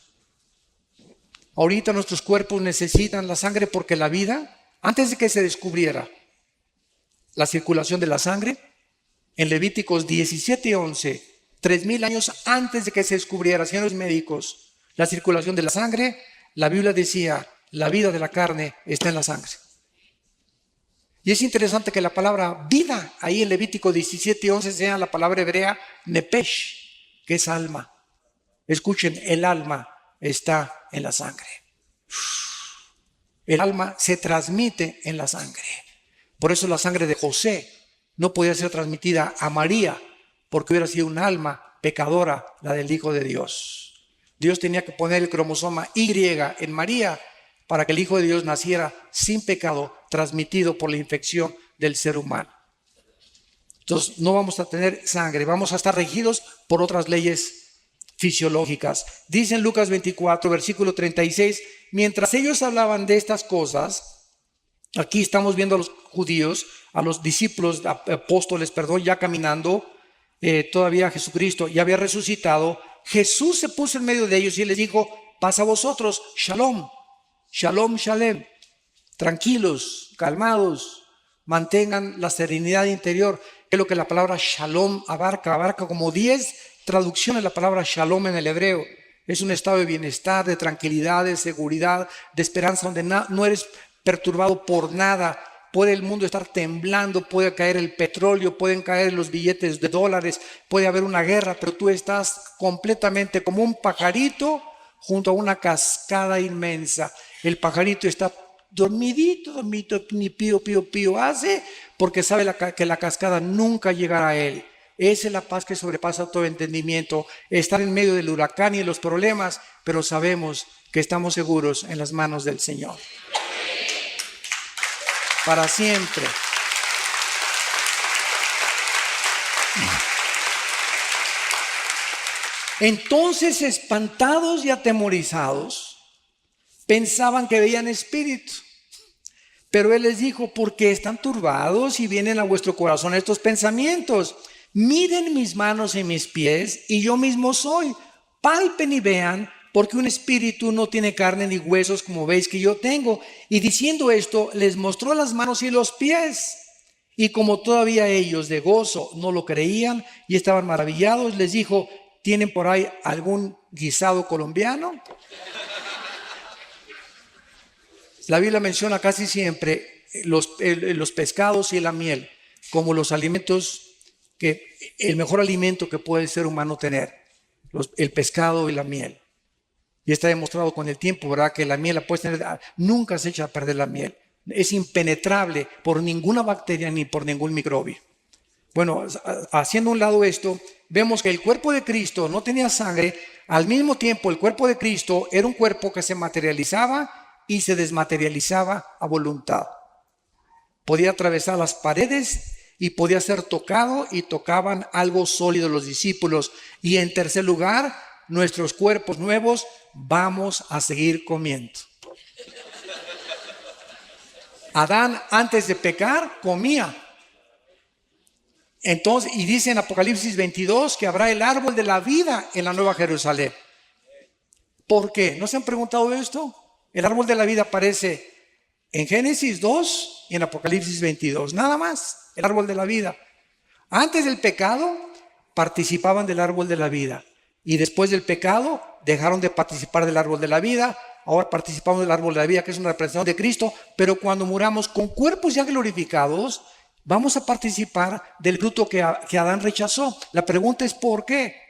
Ahorita nuestros cuerpos necesitan la sangre porque la vida, antes de que se descubriera la circulación de la sangre, en Levíticos 17:11, 3000 años antes de que se descubriera, señores médicos, la circulación de la sangre, la Biblia decía, la vida de la carne está en la sangre. Y es interesante que la palabra vida, ahí en Levítico 17:11, sea la palabra hebrea nepesh, que es alma. Escuchen, el alma está en la sangre. El alma se transmite en la sangre. Por eso la sangre de José no podía ser transmitida a María, porque hubiera sido un alma pecadora, la del Hijo de Dios. Dios tenía que poner el cromosoma Y en María para que el Hijo de Dios naciera sin pecado, transmitido por la infección del ser humano. Entonces no vamos a tener sangre, vamos a estar regidos por otras leyes fisiológicas. Dice en Lucas 24, versículo 36, mientras ellos hablaban de estas cosas, aquí estamos viendo a los judíos, a los discípulos, apóstoles, ya caminando, todavía Jesucristo ya había resucitado. Jesús se puso en medio de ellos y les dijo, paz a vosotros, shalom, shalom, shalem, tranquilos, calmados, mantengan la serenidad interior. Es lo que la palabra shalom abarca como 10 traducciones la palabra shalom en el hebreo. Es un estado de bienestar, de tranquilidad, de seguridad, de esperanza, donde no eres perturbado por nada. Puede el mundo estar temblando, puede caer el petróleo, pueden caer los billetes de dólares, puede haber una guerra, pero tú estás completamente como un pajarito junto a una cascada inmensa. El pajarito está dormidito, ni pío, pío, pío hace, porque sabe que la cascada nunca llegará a él. Esa es la paz que sobrepasa todo entendimiento, estar en medio del huracán y de los problemas, pero sabemos que estamos seguros en las manos del Señor. Para siempre. Entonces, espantados y atemorizados, pensaban que veían espíritu. Pero Él les dijo, ¿por qué están turbados y vienen a vuestro corazón estos pensamientos? Miren mis manos y mis pies, y yo mismo soy. Palpen y vean, porque un espíritu no tiene carne ni huesos, como veis que yo tengo. Y diciendo esto, les mostró las manos y los pies. Y como todavía ellos de gozo no lo creían y estaban maravillados, les dijo, ¿tienen por ahí algún guisado colombiano? La Biblia menciona casi siempre los pescados y la miel como los alimentos, el mejor alimento que puede el ser humano tener, el pescado y la miel. Y está demostrado con el tiempo, ¿verdad? Que la miel la puedes tener, nunca se echa a perder la miel. Es impenetrable por ninguna bacteria ni por ningún microbio. Bueno, haciendo a un lado esto, vemos que el cuerpo de Cristo no tenía sangre. Al mismo tiempo, el cuerpo de Cristo era un cuerpo que se materializaba y se desmaterializaba a voluntad. Podía atravesar las paredes y podía ser tocado, y tocaban algo sólido los discípulos. Y en tercer lugar, nuestros cuerpos nuevos vamos a seguir comiendo. Adán, antes de pecar, comía. Entonces, y dice en Apocalipsis 22 que habrá el árbol de la vida en la Nueva Jerusalén. ¿Por qué? ¿No se han preguntado esto? El árbol de la vida aparece en Génesis 2 y en Apocalipsis 22. Nada más, el árbol de la vida. Antes del pecado, participaban del árbol de la vida. Y después del pecado, dejaron de participar del árbol de la vida. Ahora participamos del árbol de la vida, que es una representación de Cristo. Pero cuando muramos con cuerpos ya glorificados, vamos a participar del fruto que Adán rechazó. La pregunta es ¿por qué?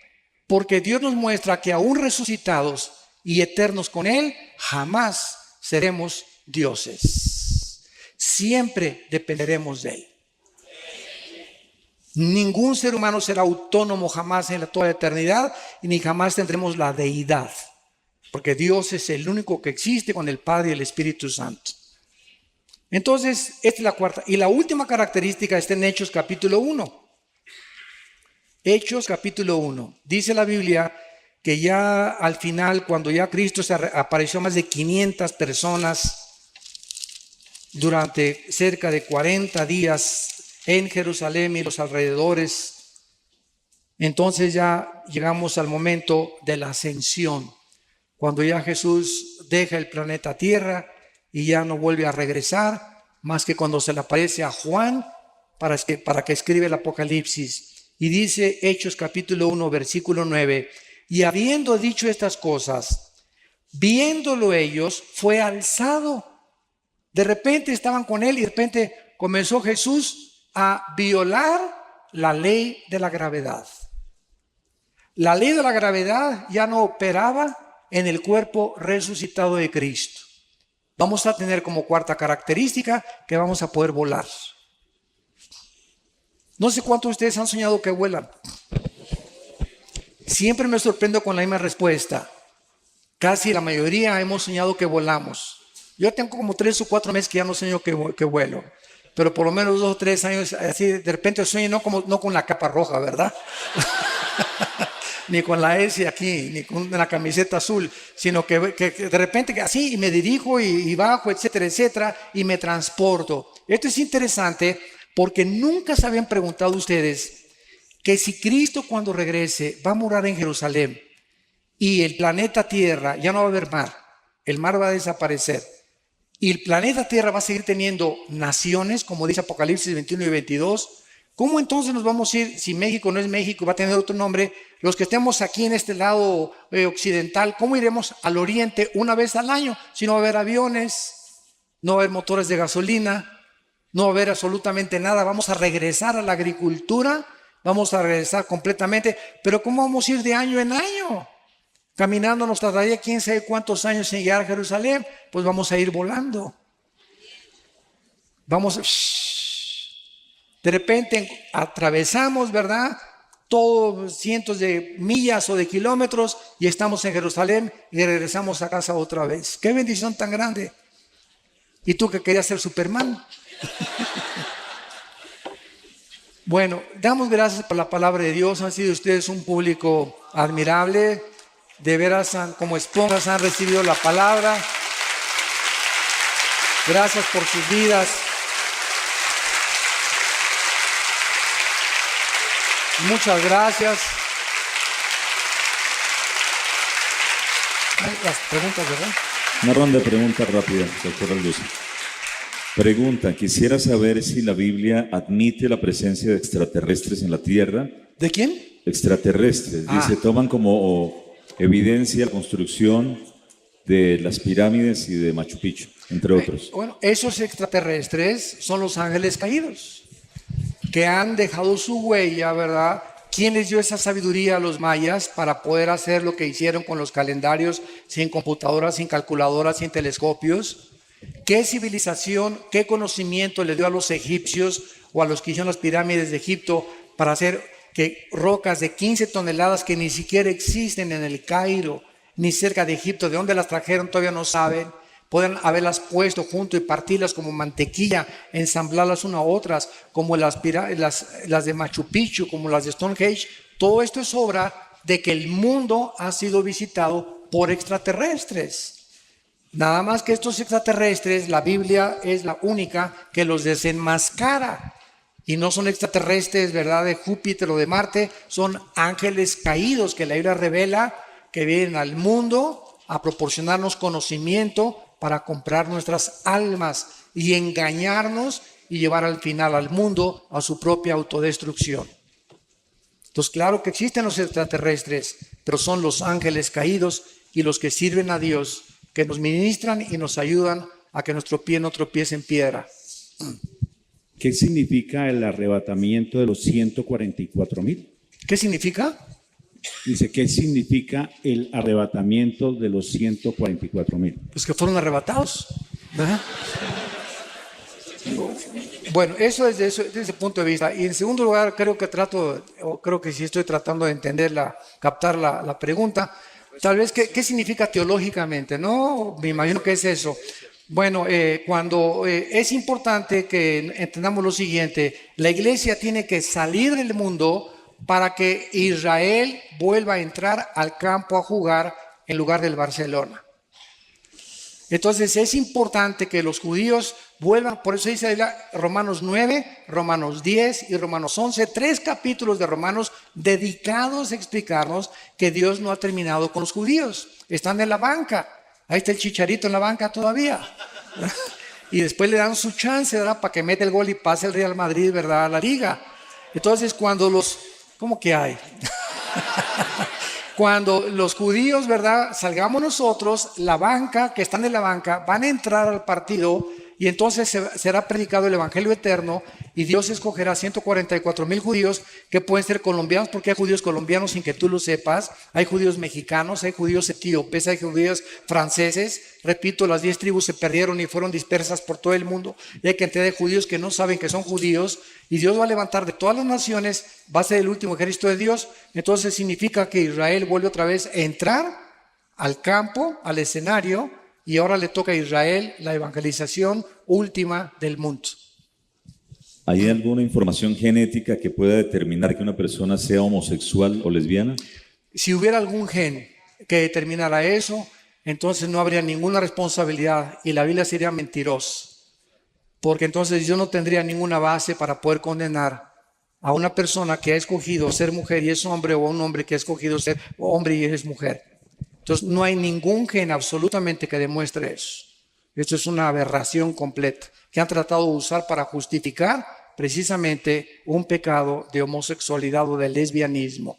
Porque Dios nos muestra que aún resucitados y eternos con Él, jamás seremos dioses. Siempre dependeremos de Él. Ningún ser humano será autónomo jamás en toda la eternidad y ni jamás tendremos la deidad. Porque Dios es el único que existe con el Padre y el Espíritu Santo. Entonces, esta es la cuarta. Y la última característica está en Hechos capítulo 1. Hechos capítulo 1. Dice la Biblia que ya al final, cuando ya Cristo se apareció a más de 500 personas durante cerca de 40 días en Jerusalén y los alrededores, entonces ya llegamos al momento de la ascensión, cuando ya Jesús deja el planeta Tierra y ya no vuelve a regresar, más que cuando se le aparece a Juan para que escribe el Apocalipsis. Y dice Hechos capítulo 1, versículo 9, y habiendo dicho estas cosas, viéndolo ellos, fue alzado. De repente estaban con él y de repente comenzó Jesús a violar la ley de la gravedad. La ley de la gravedad ya no operaba en el cuerpo resucitado de Cristo. Vamos a tener como cuarta característica que vamos a poder volar. No sé cuántos de ustedes han soñado que vuelan. Siempre me sorprendo con la misma respuesta. Casi la mayoría hemos soñado que volamos. Yo tengo como 3 o 4 meses que ya no sueño que vuelo. Pero por lo menos 2 o 3 años, así de repente sueño no con la capa roja, ¿verdad? Ni con la S aquí, ni con la camiseta azul, sino que de repente así y me dirijo y bajo, etcétera, etcétera, y me transporto. Esto es interesante porque nunca se habían preguntado ustedes que si Cristo cuando regrese va a morar en Jerusalén y el planeta Tierra ya no va a haber mar, el mar va a desaparecer y el planeta Tierra va a seguir teniendo naciones, como dice Apocalipsis 21 y 22, ¿cómo entonces nos vamos a ir si México no es México, va a tener otro nombre? Los que estemos aquí en este lado occidental, ¿cómo iremos al oriente una vez al año? Si no va a haber aviones, no va a haber motores de gasolina, no va a haber absolutamente nada, vamos a regresar a la agricultura, vamos a regresar completamente, pero ¿cómo vamos a ir de año en año? Caminando nos tardaría quién sabe cuántos años en llegar a Jerusalén, pues vamos a ir volando. De repente atravesamos, ¿verdad? Todos cientos de millas o de kilómetros y estamos en Jerusalén y regresamos a casa otra vez. ¡Qué bendición tan grande! ¿Y tú que querías ser Superman? Bueno, damos gracias por la palabra de Dios. Han sido ustedes un público admirable. De veras, como esponjas han recibido la palabra. Gracias por sus vidas. Muchas gracias. Las preguntas, ¿verdad? Una ronda de preguntas rápidas, doctor Alducin. Pregunta, quisiera saber si la Biblia admite la presencia de extraterrestres en la Tierra. ¿De quién? Extraterrestres. Dice, toman como evidencia la construcción de las pirámides y de Machu Picchu, entre otros. Bueno, esos extraterrestres son los ángeles caídos, que han dejado su huella, ¿verdad? ¿Quién les dio esa sabiduría a los mayas para poder hacer lo que hicieron con los calendarios sin computadoras, sin calculadoras, sin telescopios? ¿Qué civilización, qué conocimiento le dio a los egipcios o a los que hicieron las pirámides de Egipto para hacer que rocas de 15 toneladas que ni siquiera existen en el Cairo, ni cerca de Egipto, de dónde las trajeron todavía no saben, pueden haberlas puesto junto y partirlas como mantequilla, ensamblarlas una a otras, como las de Machu Picchu, como las de Stonehenge? Todo esto es obra de que el mundo ha sido visitado por extraterrestres. Nada más que estos extraterrestres, la Biblia es la única que los desenmascara. Y no son extraterrestres, ¿verdad?, de Júpiter o de Marte, son ángeles caídos que la Biblia revela que vienen al mundo a proporcionarnos conocimiento para comprar nuestras almas y engañarnos y llevar al final al mundo a su propia autodestrucción. Entonces, claro que existen los extraterrestres, pero son los ángeles caídos y los que sirven a Dios, que nos ministran y nos ayudan a que nuestro pie no tropiece en piedra. ¿Qué significa el arrebatamiento de los 144,000? ¿Qué significa? Dice, ¿qué significa el arrebatamiento de los 144,000? Pues que fueron arrebatados, ¿verdad? Bueno, eso es desde ese punto de vista. Y en segundo lugar, creo que sí estoy tratando de captar la pregunta. Tal vez, ¿qué significa teológicamente? No, me imagino que es eso. Bueno, es importante que entendamos lo siguiente: la iglesia tiene que salir del mundo para que Israel vuelva a entrar al campo a jugar en lugar del Barcelona. Entonces es importante que los judíos vuelvan, por eso dice Romanos 9, Romanos 10 y Romanos 11, 3 capítulos de Romanos dedicados a explicarnos que Dios no ha terminado con los judíos. Están en la banca, ahí está el Chicharito en la banca todavía. Y después le dan su chance, ¿verdad? Para que meta el gol y pase el Real Madrid, ¿verdad? A la liga. Entonces ¿cómo que hay? Cuando los judíos, ¿verdad? Salgamos nosotros, la banca, que están en la banca, van a entrar al partido y entonces será predicado el Evangelio eterno y Dios escogerá 144,000 judíos que pueden ser colombianos, porque hay judíos colombianos sin que tú lo sepas, hay judíos mexicanos, hay judíos etíopes, hay judíos franceses. Repito, las 10 tribus se perdieron y fueron dispersas por todo el mundo y hay cantidad de judíos que no saben que son judíos y Dios va a levantar de todas las naciones, va a ser el último ejército de Dios. Entonces significa que Israel vuelve otra vez a entrar al campo, al escenario, y ahora le toca a Israel la evangelización última del mundo. ¿Hay alguna información genética que pueda determinar que una persona sea homosexual o lesbiana? Si hubiera algún gen que determinara eso, entonces no habría ninguna responsabilidad y la Biblia sería mentirosa, porque entonces yo no tendría ninguna base para poder condenar a una persona que ha escogido ser mujer y es hombre, o a un hombre que ha escogido ser hombre y es mujer. Entonces no hay ningún gen absolutamente que demuestre eso. Esto es una aberración completa que han tratado de usar para justificar precisamente un pecado de homosexualidad o de lesbianismo.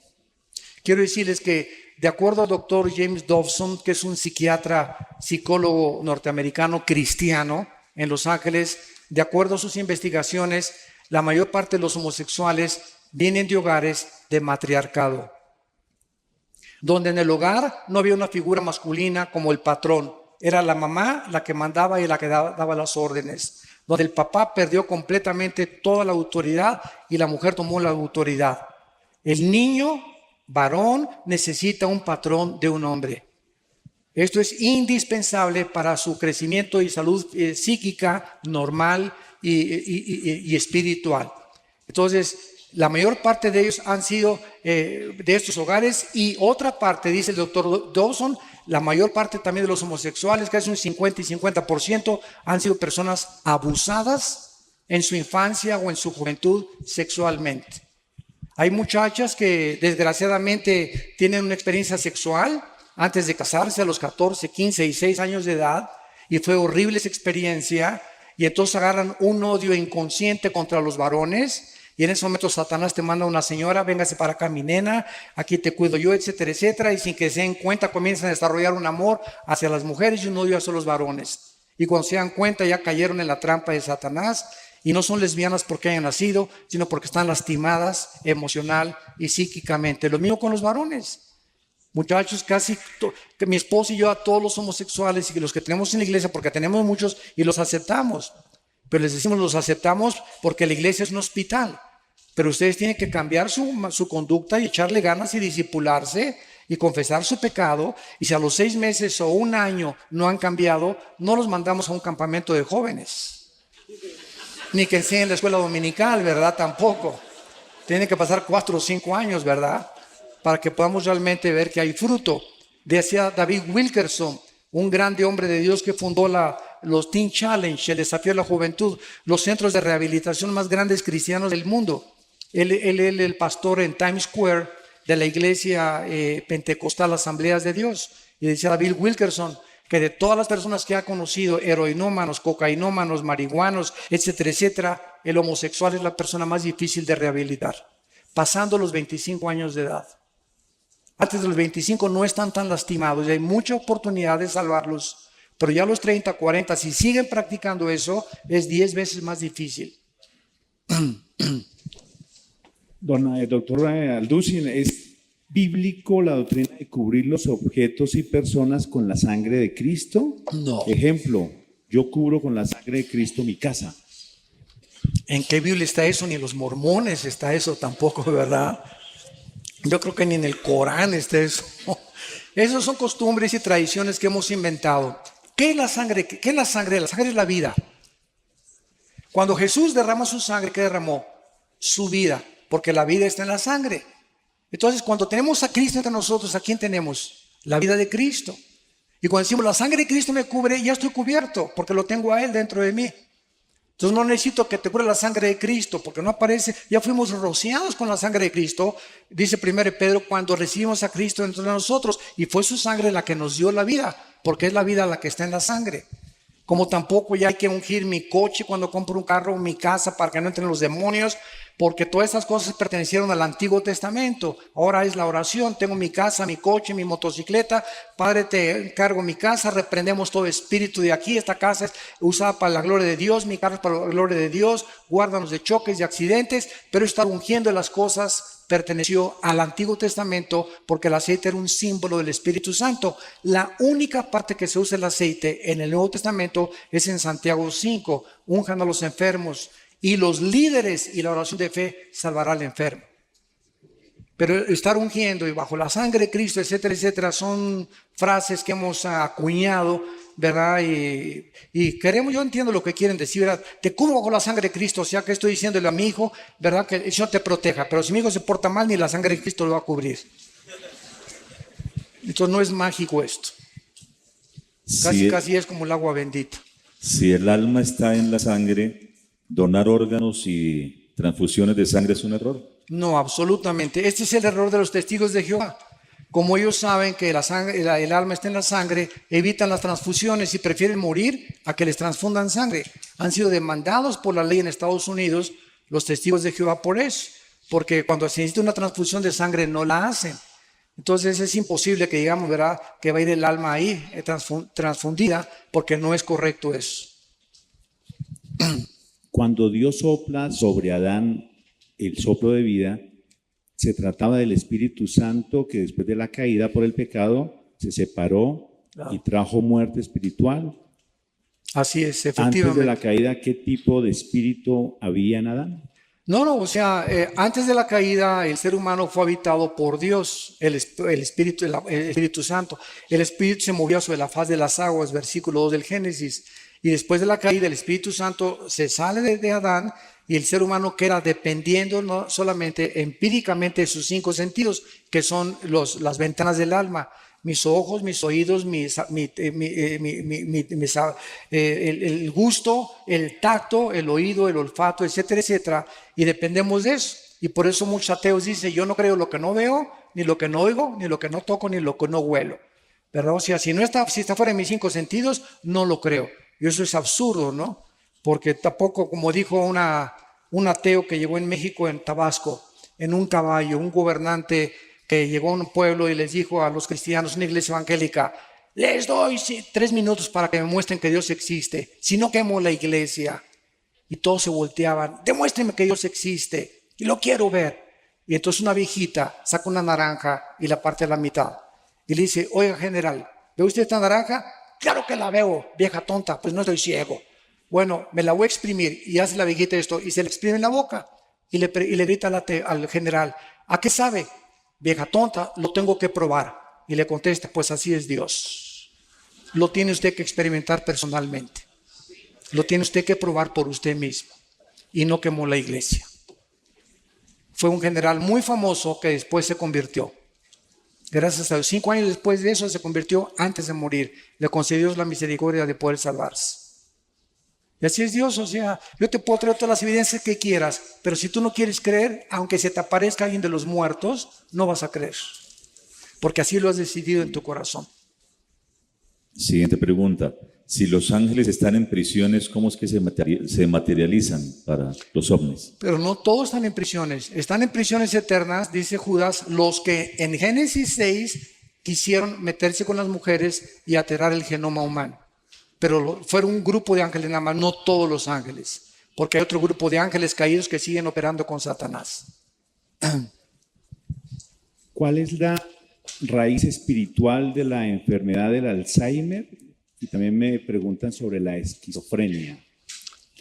Quiero decirles que de acuerdo al doctor James Dobson, que es un psiquiatra, psicólogo norteamericano cristiano en Los Ángeles, de acuerdo a sus investigaciones, la mayor parte de los homosexuales vienen de hogares de matriarcado, donde en el hogar no había una figura masculina como el patrón. Era la mamá la que mandaba y la que daba las órdenes, donde el papá perdió completamente toda la autoridad y la mujer tomó la autoridad. El niño varón necesita un patrón de un hombre. Esto es indispensable para su crecimiento y salud psíquica normal y espiritual. Entonces, la mayor parte de ellos han sido de estos hogares, y otra parte, dice el doctor Dawson, la mayor parte también de los homosexuales, casi un 50 y 50%, han sido personas abusadas en su infancia o en su juventud sexualmente. Hay muchachas que desgraciadamente tienen una experiencia sexual antes de casarse a los 14, 15 y 6 años de edad, y fue horrible esa experiencia, y entonces agarran un odio inconsciente contra los varones. Y en ese momento Satanás te manda a una señora: véngase para acá, mi nena, aquí te cuido yo, etcétera, etcétera. Y sin que se den cuenta comienzan a desarrollar un amor hacia las mujeres y un odio hacia los varones. Y cuando se dan cuenta ya cayeron en la trampa de Satanás, y no son lesbianas porque hayan nacido, sino porque están lastimadas emocional y psíquicamente. Lo mismo con los varones. Muchachos, que mi esposo y yo, a todos los homosexuales y los que tenemos en la iglesia, porque tenemos muchos y los aceptamos. Pero les decimos, los aceptamos porque la iglesia es un hospital. Pero ustedes tienen que cambiar su conducta y echarle ganas y discipularse y confesar su pecado. Y si a los 6 meses o 1 año no han cambiado, no los mandamos a un campamento de jóvenes. Ni que enseñen la escuela dominical, ¿verdad? Tampoco. Tienen que pasar 4 o 5 años, ¿verdad? Para que podamos realmente ver que hay fruto. Decía David Wilkerson, un grande hombre de Dios que fundó los Teen Challenge, el desafío de la juventud, los centros de rehabilitación más grandes cristianos del mundo. Él el pastor en Times Square de la iglesia pentecostal Asambleas de Dios. Y decía David Wilkerson que de todas las personas que ha conocido, heroinómanos, cocainómanos, marihuanos, etcétera, etcétera, el homosexual es la persona más difícil de rehabilitar, pasando los 25 años de edad. Antes de los 25 no están tan lastimados y hay mucha oportunidad de salvarlos, pero ya a los 30, 40, si siguen practicando eso, es 10 veces más difícil. Doctor Alducin, ¿es bíblico la doctrina de cubrir los objetos y personas con la sangre de Cristo? No. Ejemplo, yo cubro con la sangre de Cristo mi casa. ¿En qué Biblia está eso? Ni en los mormones está eso tampoco, ¿verdad? Yo creo que ni en el Corán está eso. Esas son costumbres y tradiciones que hemos inventado. ¿Qué es la sangre? ¿Qué es la sangre? La sangre es la vida. Cuando Jesús derrama su sangre, ¿qué derramó? Su vida, porque la vida está en la sangre. Entonces, cuando tenemos a Cristo entre nosotros, ¿a quién tenemos? La vida de Cristo. Y cuando decimos, la sangre de Cristo me cubre, ya estoy cubierto, porque lo tengo a Él dentro de mí. Entonces no necesito que te cubra la sangre de Cristo, porque no aparece, ya fuimos rociados con la sangre de Cristo, dice 1 Pedro, cuando recibimos a Cristo dentro de nosotros, y fue su sangre la que nos dio la vida, porque es la vida la que está en la sangre. Como tampoco ya hay que ungir mi coche cuando compro un carro o mi casa para que no entren los demonios, porque todas esas cosas pertenecieron al Antiguo Testamento. Ahora es la oración, tengo mi casa, mi coche, mi motocicleta. Padre, te encargo mi casa, reprendemos todo espíritu de aquí. Esta casa es usada para la gloria de Dios, mi carro es para la gloria de Dios. Guárdanos de choques y accidentes, pero estar ungiendo las cosas perteneció al Antiguo Testamento porque el aceite era un símbolo del Espíritu Santo. La única parte que se usa el aceite en el Nuevo Testamento es en Santiago 5, unjan a los enfermos y los líderes y la oración de fe salvará al enfermo. Pero estar ungiendo y bajo la sangre de Cristo, etcétera, etcétera, son frases que hemos acuñado, ¿verdad? Y queremos, yo entiendo lo que quieren decir, ¿verdad? Te cubro bajo la sangre de Cristo, o sea que estoy diciéndole a mi hijo, ¿verdad? Que el Señor te proteja, pero si mi hijo se porta mal, ni la sangre de Cristo lo va a cubrir. Entonces no es mágico esto. Casi es como el agua bendita. Si el alma está en la sangre, donar órganos y transfusiones de sangre es un error. No, absolutamente. Este es el error de los testigos de Jehová. Como ellos saben que la sangre, el alma está en la sangre, evitan las transfusiones y prefieren morir a que les transfundan sangre. Han sido demandados por la ley en Estados Unidos los testigos de Jehová por eso, porque cuando se necesita una transfusión de sangre no la hacen. Entonces es imposible que digamos, ¿verdad?, que va a ir el alma ahí transfundida, porque no es correcto eso. Cuando Dios sopla sobre Adán el soplo de vida, se trataba del Espíritu Santo que después de la caída por el pecado se separó y trajo muerte espiritual. Así es, efectivamente. Antes de la caída, ¿qué tipo de espíritu había en Adán? No, o sea, antes de la caída el ser humano fue habitado por Dios, el Espíritu Santo. El Espíritu se movía sobre la faz de las aguas, versículo 2 del Génesis. Y después de la caída el Espíritu Santo se sale de Adán y el ser humano queda dependiendo no solamente empíricamente de sus 5 sentidos, que son las ventanas del alma. Mis ojos, mis oídos, el gusto, el tacto, el oído, el olfato, etcétera, etcétera. Y dependemos de eso. Y por eso muchos ateos dicen, yo no creo lo que no veo, ni lo que no oigo, ni lo que no toco, ni lo que no huelo. ¿Verdad? O sea, si está fuera de mis 5 sentidos, no lo creo. Y eso es absurdo, ¿no? Porque tampoco, como dijo un ateo que llegó en México, en Tabasco, en un caballo, un gobernante que llegó a un pueblo y les dijo a los cristianos, una iglesia evangélica, les doy 3 minutos para que me muestren que Dios existe, si no quemo la iglesia. Y todos se volteaban, demuéstrenme que Dios existe, y lo quiero ver. Y entonces una viejita saca una naranja y la parte a la mitad. Y le dice, oiga general, ¿ve usted esta naranja? Claro que la veo, vieja tonta, pues no estoy ciego. Bueno, me la voy a exprimir. Y hace la viejita esto y se le exprime en la boca. Y le grita al general, ¿a qué sabe? Vieja tonta, lo tengo que probar. Y le contesta, pues así es Dios. Lo tiene usted que experimentar personalmente. Lo tiene usted que probar por usted mismo. Y no quemó la iglesia. Fue un general muy famoso que después se convirtió. Gracias a Dios. 5 años después de eso se convirtió antes de morir. Le concedió la misericordia de poder salvarse. Y así es Dios, o sea, yo te puedo traer todas las evidencias que quieras, pero si tú no quieres creer, aunque se te aparezca alguien de los muertos, no vas a creer. Porque así lo has decidido en tu corazón. Siguiente pregunta. Si los ángeles están en prisiones, ¿cómo es que se materializan para los ovnis? Pero no todos están en prisiones. Están en prisiones eternas, dice Judas, los que en Génesis 6 quisieron meterse con las mujeres y alterar el genoma humano. Pero fueron un grupo de ángeles nada más, no todos los ángeles. Porque hay otro grupo de ángeles caídos que siguen operando con Satanás. ¿Cuál es la raíz espiritual de la enfermedad del Alzheimer? Y también me preguntan sobre la esquizofrenia.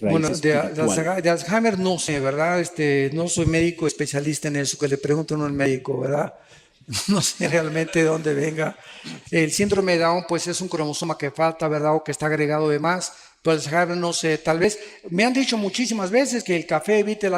Bueno, espiritual. de Alzheimer no sé, ¿verdad? No soy médico especialista en eso, que le pregunto a un médico, ¿verdad? No sé realmente de dónde venga. El síndrome de Down, pues es un cromosoma que falta, ¿verdad? O que está agregado de más. Pero Alzheimer no sé, tal vez. Me han dicho muchísimas veces que el café evita el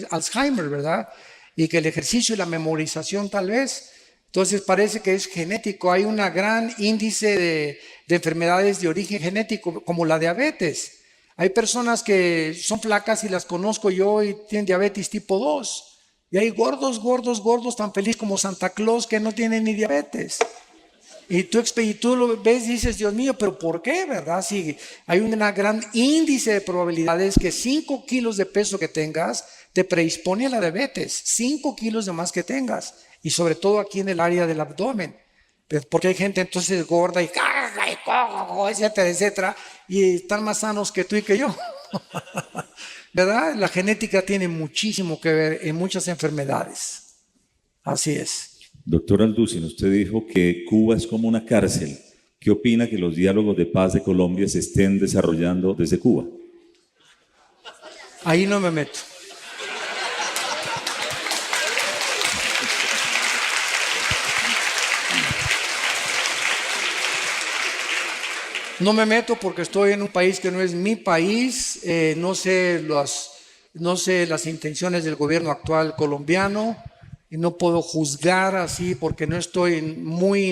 Alzheimer, ¿verdad? Y que el ejercicio y la memorización tal vez. Entonces parece que es genético. Hay un gran índice de enfermedades de origen genético, como la diabetes. Hay personas que son flacas y las conozco yo y tienen diabetes tipo 2. Y hay gordos, gordos, gordos, tan feliz como Santa Claus que no tienen ni diabetes. Y tú lo ves y dices, Dios mío, pero ¿por qué, verdad? Si hay un gran índice de probabilidades que 5 kilos de peso que tengas te predispone a la diabetes, 5 kilos de más que tengas, y sobre todo aquí en el área del abdomen. Porque hay gente entonces gorda y etcétera, etcétera, y están más sanos que tú y que yo. ¿Verdad? La genética tiene muchísimo que ver en muchas enfermedades. Así es. Doctor Alducin, usted dijo que Cuba es como una cárcel. ¿Qué opina que los diálogos de paz de Colombia se estén desarrollando desde Cuba? Ahí no me meto. No me meto porque estoy en un país que no es mi país. No sé las intenciones del gobierno actual colombiano y no puedo juzgar así porque no estoy muy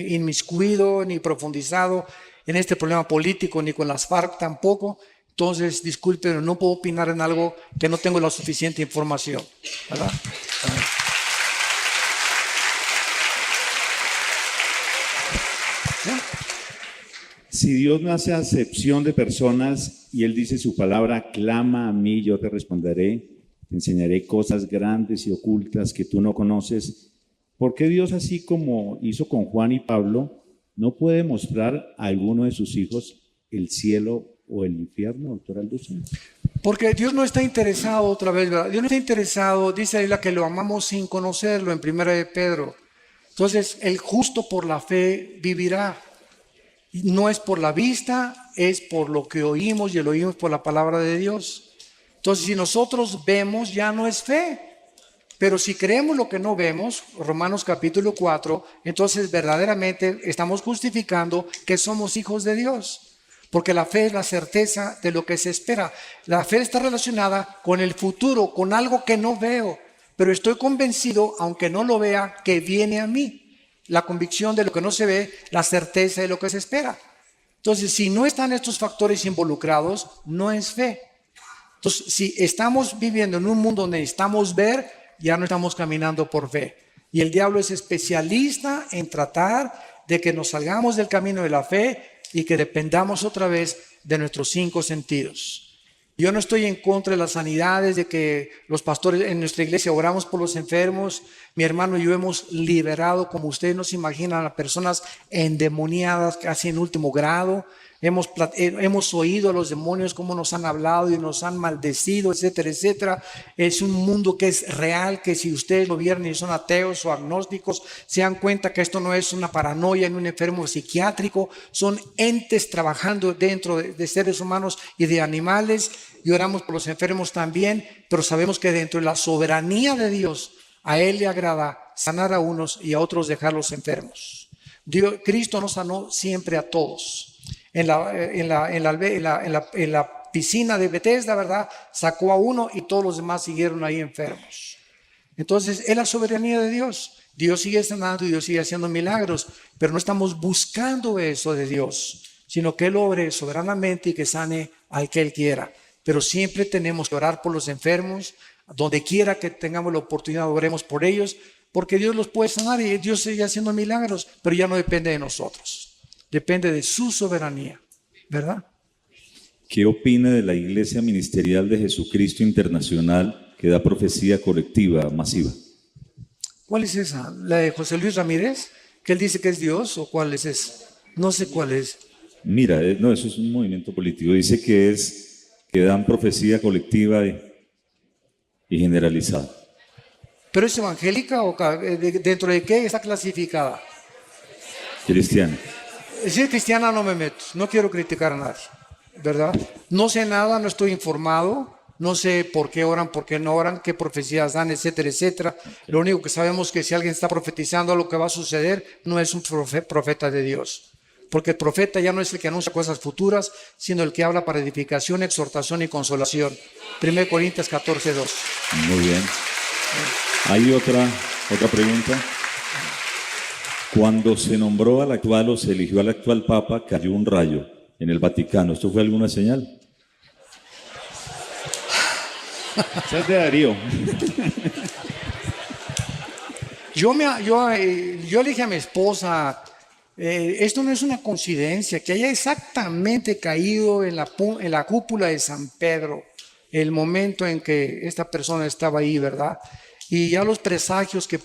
inmiscuido ni profundizado en este problema político ni con las FARC tampoco. Entonces, disculpen, no puedo opinar en algo que no tengo la suficiente información, ¿verdad? Si Dios no hace acepción de personas y Él dice su palabra, clama a mí, yo te responderé, te enseñaré cosas grandes y ocultas que tú no conoces, ¿por qué Dios, así como hizo con Juan y Pablo, no puede mostrar a alguno de sus hijos el cielo o el infierno, doctor Alducin? Porque Dios no está interesado, otra vez, ¿verdad? Dios no está interesado, dice ahí la que lo amamos sin conocerlo, en 1 de Pedro. Entonces, el justo por la fe vivirá. No es por la vista, es por lo que oímos y lo oímos por la palabra de Dios. Entonces, si nosotros vemos, ya no es fe. Pero si creemos lo que no vemos, Romanos capítulo 4, entonces verdaderamente estamos justificando que somos hijos de Dios. Porque la fe es la certeza de lo que se espera. La fe está relacionada con el futuro, con algo que no veo. Pero estoy convencido, aunque no lo vea, que viene a mí. La convicción de lo que no se ve, la certeza de lo que se espera. Entonces, si no están estos factores involucrados, no es fe. Entonces, si estamos viviendo en un mundo donde necesitamos ver, ya no estamos caminando por fe. Y el diablo es especialista en tratar de que nos salgamos del camino de la fe y que dependamos otra vez de nuestros 5 sentidos. Yo no estoy en contra de las sanidades, de que los pastores en nuestra iglesia oramos por los enfermos. Mi hermano y yo hemos liberado, como ustedes no se imaginan, a personas endemoniadas casi en último grado. Hemos oído a los demonios cómo nos han hablado y nos han maldecido, etcétera, etcétera. Es un mundo que es real, que si ustedes lo vieron y son ateos o agnósticos, se dan cuenta que esto no es una paranoia en un enfermo psiquiátrico, son entes trabajando dentro de seres humanos y de animales, y oramos por los enfermos también, pero sabemos que dentro de la soberanía de Dios, a Él le agrada sanar a unos y a otros dejarlos enfermos. Cristo nos sanó siempre a todos. En la piscina de Bethesda, ¿verdad? Sacó a uno y todos los demás siguieron ahí enfermos. Entonces, es la soberanía de Dios. Dios sigue sanando y Dios sigue haciendo milagros, pero no estamos buscando eso de Dios, sino que Él obre soberanamente y que sane al que Él quiera. Pero siempre tenemos que orar por los enfermos, donde quiera que tengamos la oportunidad, oremos por ellos, porque Dios los puede sanar y Dios sigue haciendo milagros, pero ya no depende de nosotros. Depende de su soberanía, ¿verdad? ¿Qué opina de la Iglesia Ministerial de Jesucristo Internacional que da profecía colectiva masiva? ¿Cuál es esa? ¿La de José Luis Ramírez? ¿Que él dice que es Dios? ¿O cuál es esa? No sé cuál es. Mira, no, eso es un movimiento político. Dice que dan profecía colectiva y generalizada. ¿Pero es evangélica o dentro de qué está clasificada? Cristiana. Si es cristiana no me meto, no quiero criticar a nadie. ¿verdad? No sé nada, no estoy informado, no sé por qué oran, por qué no oran, qué profecías dan, etcétera, etcétera. Lo único que sabemos es que si alguien está profetizando lo que va a suceder, no es un profeta de Dios. Porque el profeta ya no es el que anuncia cosas futuras, sino el que habla para edificación, exhortación y consolación. 1 Corintios 14:2. Muy bien. ¿Hay otra pregunta? Cuando se nombró al actual o se eligió al actual Papa, cayó un rayo en el Vaticano. ¿Esto fue alguna señal? Esa es de Darío. Yo le dije a mi esposa, esto no es una coincidencia, que haya exactamente caído en la cúpula de San Pedro, el momento en que esta persona estaba ahí, ¿verdad? Y ya los presagios que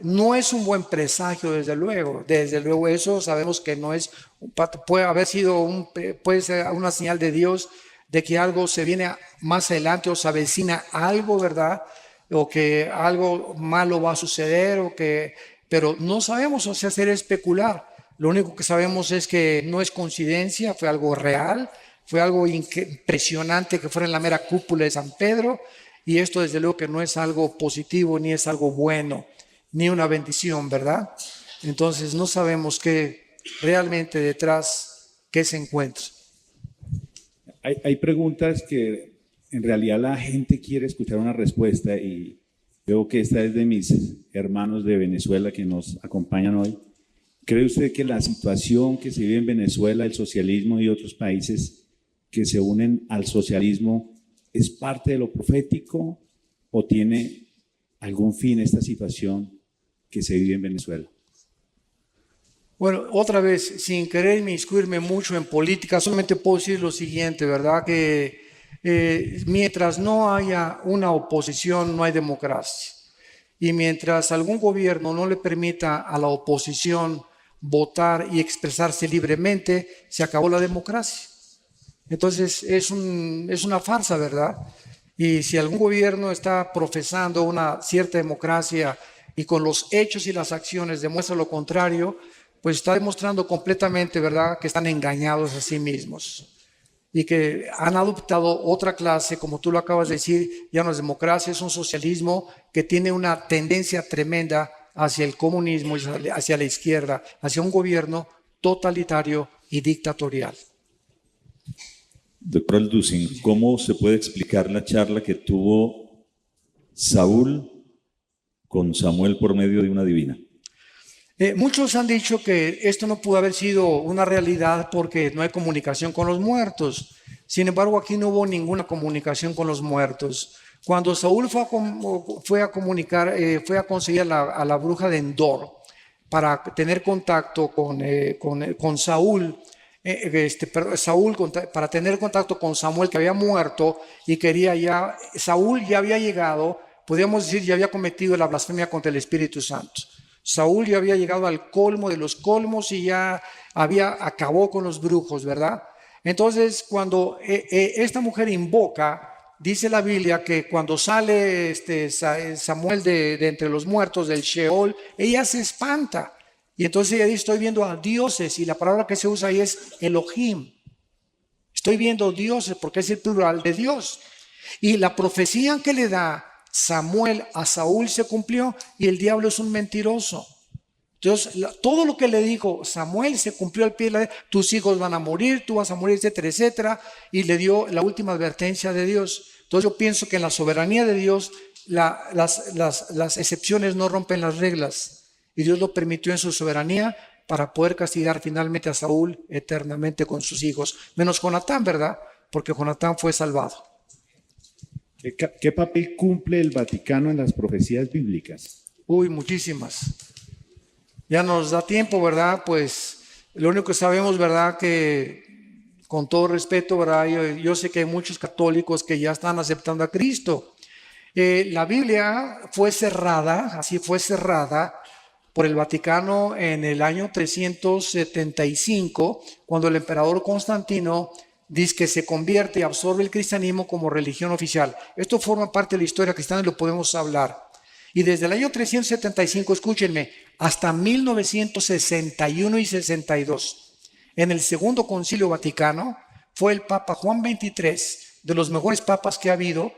no es un buen presagio, desde luego eso sabemos que no es, puede ser una señal de Dios, de que algo se viene más adelante o se avecina algo, ¿verdad? O que algo malo va a suceder, pero no sabemos, o sea, hacer especular. Lo único que sabemos es que no es coincidencia, fue algo real, fue algo impresionante que fuera en la mera cúpula de San Pedro, y esto desde luego que no es algo positivo, ni es algo bueno, ni una bendición, ¿verdad? Entonces no sabemos qué realmente detrás, qué se encuentra. Hay preguntas que en realidad la gente quiere escuchar una respuesta y veo que esta es de mis hermanos de Venezuela que nos acompañan hoy. ¿Cree usted que la situación que se vive en Venezuela, el socialismo y otros países que se unen al socialismo es parte de lo profético o tiene algún fin esta situación que se vive en Venezuela? Bueno, otra vez, sin querer inmiscuirme mucho en política, solamente puedo decir lo siguiente, ¿verdad? Que mientras no haya una oposición, no hay democracia. Y mientras algún gobierno no le permita a la oposición votar y expresarse libremente, se acabó la democracia. Entonces es una farsa, ¿verdad? Y si algún gobierno está profesando una cierta democracia y con los hechos y las acciones demuestra lo contrario, pues está demostrando completamente, ¿verdad?, que están engañados a sí mismos y que han adoptado otra clase, como tú lo acabas de decir, ya no es democracia, es un socialismo que tiene una tendencia tremenda hacia el comunismo, hacia la izquierda, hacia un gobierno totalitario y dictatorial. Doctor Alducin, ¿cómo se puede explicar la charla que tuvo Saúl con Samuel por medio de una divina? Muchos han dicho que esto no pudo haber sido una realidad porque no hay comunicación con los muertos. Sin embargo, aquí no hubo ninguna comunicación con los muertos. Cuando Saúl fue a conseguir a la bruja de Endor para tener contacto con Saúl, para tener contacto con Samuel, que había muerto y Saúl ya había llegado, podríamos decir, ya había cometido la blasfemia contra el Espíritu Santo. Saúl ya había llegado al colmo de los colmos y ya acabó con los brujos, ¿verdad? Entonces, cuando esta mujer invoca, dice la Biblia que cuando sale Samuel de entre los muertos del Sheol, ella se espanta. Y entonces ella dice, estoy viendo a dioses, y la palabra que se usa ahí es Elohim. Estoy viendo dioses porque es el plural de Dios. Y la profecía que le da Samuel a Saúl se cumplió y el diablo es un mentiroso. Entonces, todo lo que le dijo Samuel se cumplió al pie de la letra. Tus hijos van a morir, tú vas a morir, etcétera, etcétera. Y le dio la última advertencia de Dios. Entonces yo pienso que en la soberanía de Dios las excepciones no rompen las reglas. Y Dios lo permitió en su soberanía para poder castigar finalmente a Saúl eternamente con sus hijos. Menos Jonatán, ¿verdad? Porque Jonatán fue salvado. ¿Qué papel cumple el Vaticano en las profecías bíblicas? Uy, muchísimas. Ya nos da tiempo, ¿verdad? Pues lo único que sabemos, ¿verdad? Que con todo respeto, ¿verdad? Yo sé que hay muchos católicos que ya están aceptando a Cristo. La Biblia fue cerrada por el Vaticano en el año 375, cuando el emperador Constantino dice que se convierte y absorbe el cristianismo como religión oficial. Esto forma parte de la historia cristiana y lo podemos hablar. Y desde el año 375, escúchenme, hasta 1961 y 62, en el Segundo Concilio Vaticano, fue el Papa Juan XXIII, de los mejores papas que ha habido.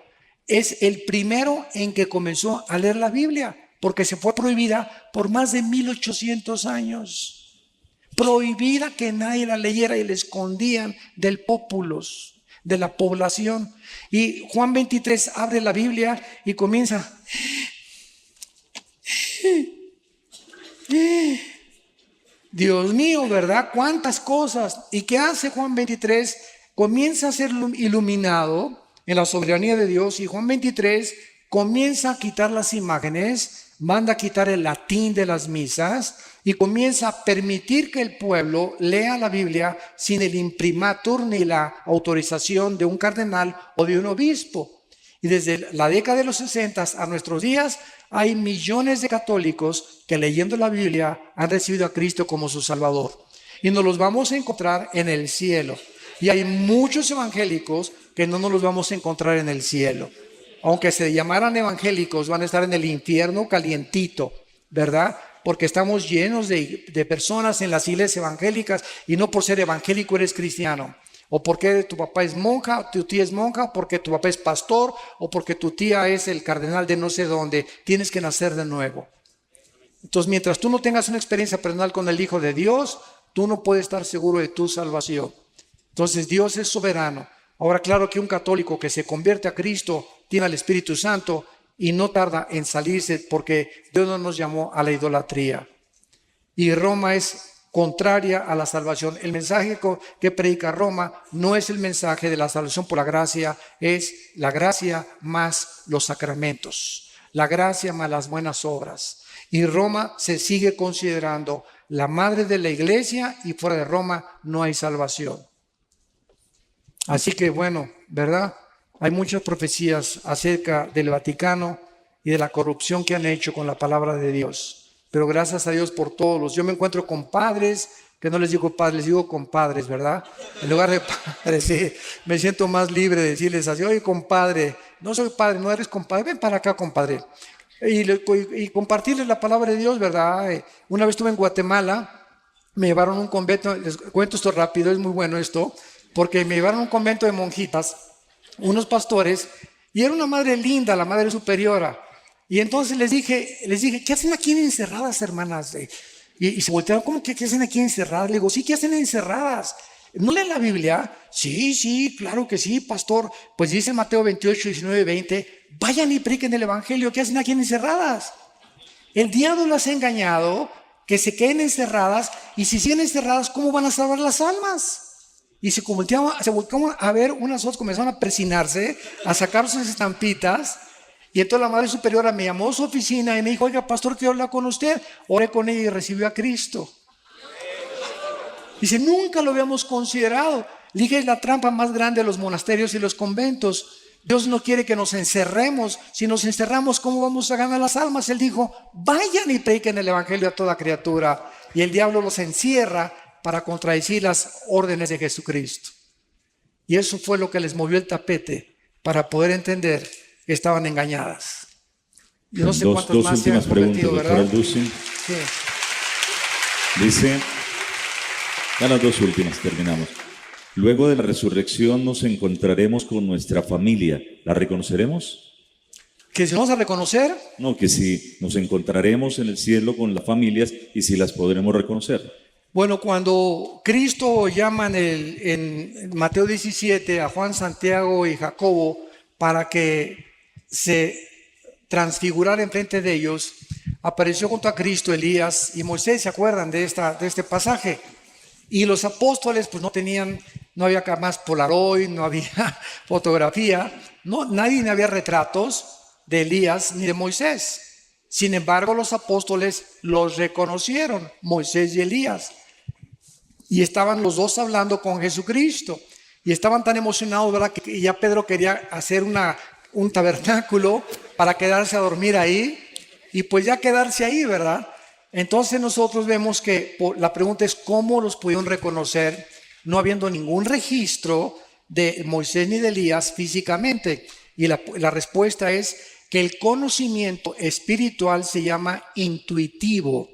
Es el primero en que comenzó a leer la Biblia, porque se fue prohibida por más de 1800 años. Prohibida, que nadie la leyera, y la escondían del populus, de la población. Y Juan 23 abre la Biblia y comienza. Dios mío, ¿verdad? ¿Cuántas cosas? ¿Y qué hace Juan 23? Comienza a ser iluminado en la soberanía de Dios, y Juan 23 comienza a quitar las imágenes, manda a quitar el latín de las misas y comienza a permitir que el pueblo lea la Biblia sin el imprimatur ni la autorización de un cardenal o de un obispo. Y desde la década de los 60 a nuestros días hay millones de católicos que, leyendo la Biblia, han recibido a Cristo como su Salvador. Y nos los vamos a encontrar en el cielo. Y hay muchos evangélicos que no nos los vamos a encontrar en el cielo. Aunque se llamaran evangélicos, van a estar en el infierno calientito, ¿verdad? Porque estamos llenos de personas en las iglesias evangélicas, y no por ser evangélico eres cristiano. O porque tu papá es monja, tu tía es monja, o porque tu papá es pastor, o porque tu tía es el cardenal de no sé dónde. Tienes que nacer de nuevo. Entonces, mientras tú no tengas una experiencia personal con el Hijo de Dios, tú no puedes estar seguro de tu salvación. Entonces, Dios es soberano. Ahora, claro que un católico que se convierte a Cristo tiene al Espíritu Santo y no tarda en salirse, porque Dios no nos llamó a la idolatría. Y Roma es contraria a la salvación. El mensaje que predica Roma no es el mensaje de la salvación por la gracia, es la gracia más los sacramentos, la gracia más las buenas obras. Y Roma se sigue considerando la madre de la iglesia, y fuera de Roma no hay salvación. Así que bueno, ¿verdad? Hay muchas profecías acerca del Vaticano y de la corrupción que han hecho con la palabra de Dios. Pero gracias a Dios por todos. Yo me encuentro con padres, que no les digo padres, les digo compadres, ¿verdad? En lugar de padres, sí, me siento más libre de decirles así: oye, compadre, no soy padre, no eres compadre, ven para acá, compadre. Y compartirles la palabra de Dios, ¿verdad? Una vez estuve en Guatemala, me llevaron a un convento, les cuento esto rápido, es muy bueno esto, porque me llevaron a un convento de monjitas, unos pastores, y era una madre linda, la madre superiora. Y entonces les dije, ¿qué hacen aquí encerradas, hermanas? Y se voltearon, ¿cómo que qué hacen aquí encerradas? Le digo, sí, ¿qué hacen encerradas? ¿No leen la Biblia? Sí, claro que sí, pastor. Pues dice Mateo 28, 19, 20, vayan y prediquen el evangelio. ¿Qué hacen aquí encerradas? El diablo las ha engañado, que se queden encerradas, y si siguen encerradas, ¿cómo van a salvar las almas? Y se volteaban a ver, unas otras comenzaron a persinarse, a sacar sus estampitas. Y entonces la madre superiora me llamó a su oficina y me dijo, oiga, pastor, quiero hablar con usted. Oré con ella y recibió a Cristo. Dice, nunca lo habíamos considerado. Le dije, es la trampa más grande de los monasterios y los conventos. Dios no quiere que nos encerremos. Si nos encerramos, ¿cómo vamos a ganar las almas? Él dijo, vayan y prediquen el evangelio a toda criatura. Y el diablo los encierra para contradecir las órdenes de Jesucristo. Y eso fue lo que les movió el tapete para poder entender que estaban engañadas. Yo no sé cuántas dos más se han últimas preguntas, convertido, doctor ¿verdad? Alducin. Sí. Dice, ya las dos últimas, terminamos. Luego de la resurrección nos encontraremos con nuestra familia. ¿La reconoceremos? ¿Que si vamos a reconocer? No, que si nos encontraremos en el cielo con las familias y si las podremos reconocer. Bueno, cuando Cristo llama en Mateo 17 a Juan, Santiago y Jacobo para que se transfigurara enfrente de ellos, apareció junto a Cristo Elías y Moisés. ¿Se acuerdan de este pasaje? Y los apóstoles pues no había más Polaroid, no había fotografía, nadie había retratos de Elías ni de Moisés. Sin embargo, los apóstoles los reconocieron, Moisés y Elías. Y estaban los dos hablando con Jesucristo. Y estaban tan emocionados, ¿verdad?, que ya Pedro quería hacer un tabernáculo para quedarse a dormir ahí. Y pues ya quedarse ahí, ¿verdad? Entonces nosotros vemos que la pregunta es ¿cómo los pudieron reconocer no habiendo ningún registro de Moisés ni de Elías físicamente? Y la respuesta es que el conocimiento espiritual se llama intuitivo.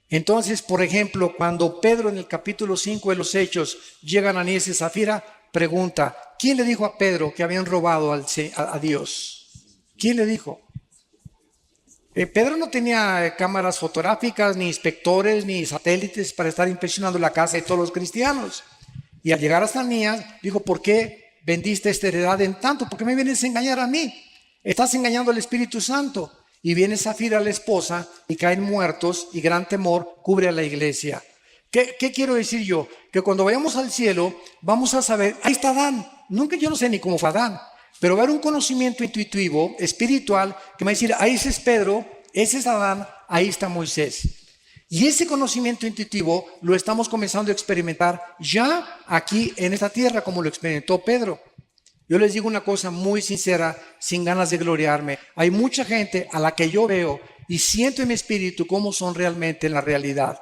Entonces, por ejemplo, cuando Pedro en el capítulo 5 de los Hechos llega Ananías y Zafira, pregunta, ¿quién le dijo a Pedro que habían robado a Dios? ¿Quién le dijo? Pedro no tenía cámaras fotográficas, ni inspectores, ni satélites para estar inspeccionando la casa de todos los cristianos. Y al llegar a Ananías, dijo, ¿por qué vendiste esta heredad en tanto? ¿Por qué me vienes a engañar a mí? Estás engañando al Espíritu Santo. Y viene Zafira, la esposa, y caen muertos, y gran temor cubre a la iglesia. ¿Qué quiero decir yo? Que cuando vayamos al cielo, vamos a saber, ahí está Adán. Yo no sé ni cómo fue Adán, pero va a haber un conocimiento intuitivo, espiritual, que me va a decir, ahí ese es Pedro, ese es Adán, ahí está Moisés. Y ese conocimiento intuitivo lo estamos comenzando a experimentar ya aquí en esta tierra, como lo experimentó Pedro. Yo les digo una cosa muy sincera, sin ganas de gloriarme. Hay mucha gente a la que yo veo y siento en mi espíritu cómo son realmente en la realidad.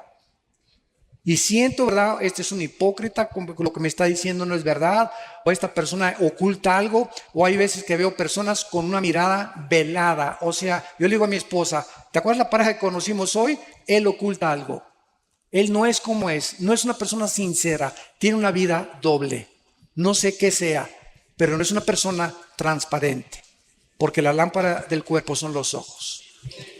Y siento, ¿verdad? Este es un hipócrita, lo que me está diciendo no es verdad, o esta persona oculta algo, o hay veces que veo personas con una mirada velada. O sea, yo le digo a mi esposa, ¿te acuerdas la pareja que conocimos hoy? Él oculta algo. Él no es como es, no es una persona sincera, tiene una vida doble. No sé qué sea, pero no es una persona transparente, porque la lámpara del cuerpo son los ojos.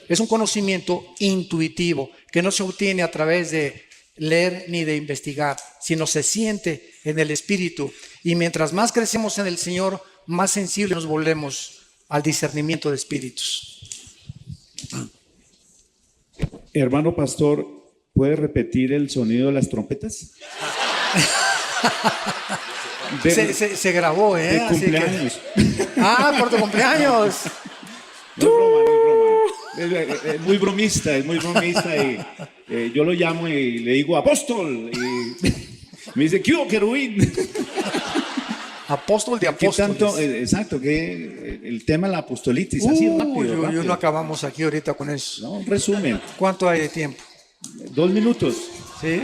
Es un conocimiento intuitivo que no se obtiene a través de leer ni de investigar, sino se siente en el espíritu. Y mientras más crecemos en el Señor, más sensibles nos volvemos al discernimiento de espíritus. Hermano pastor, ¿puede repetir el sonido de las trompetas? Se grabó, ¿eh? De cumpleaños. Por tu cumpleaños. No es broma, no es broma. Es muy bromista, y yo lo llamo y le digo apóstol y me dice ¿qué hubo, querubín? Apóstol de apóstoles. Tanto, exacto, que el tema de la apostolitis, así rápido. Yo no acabamos aquí ahorita con eso. No, un resumen. ¿Cuánto hay de tiempo? 2 minutos. ¿Sí?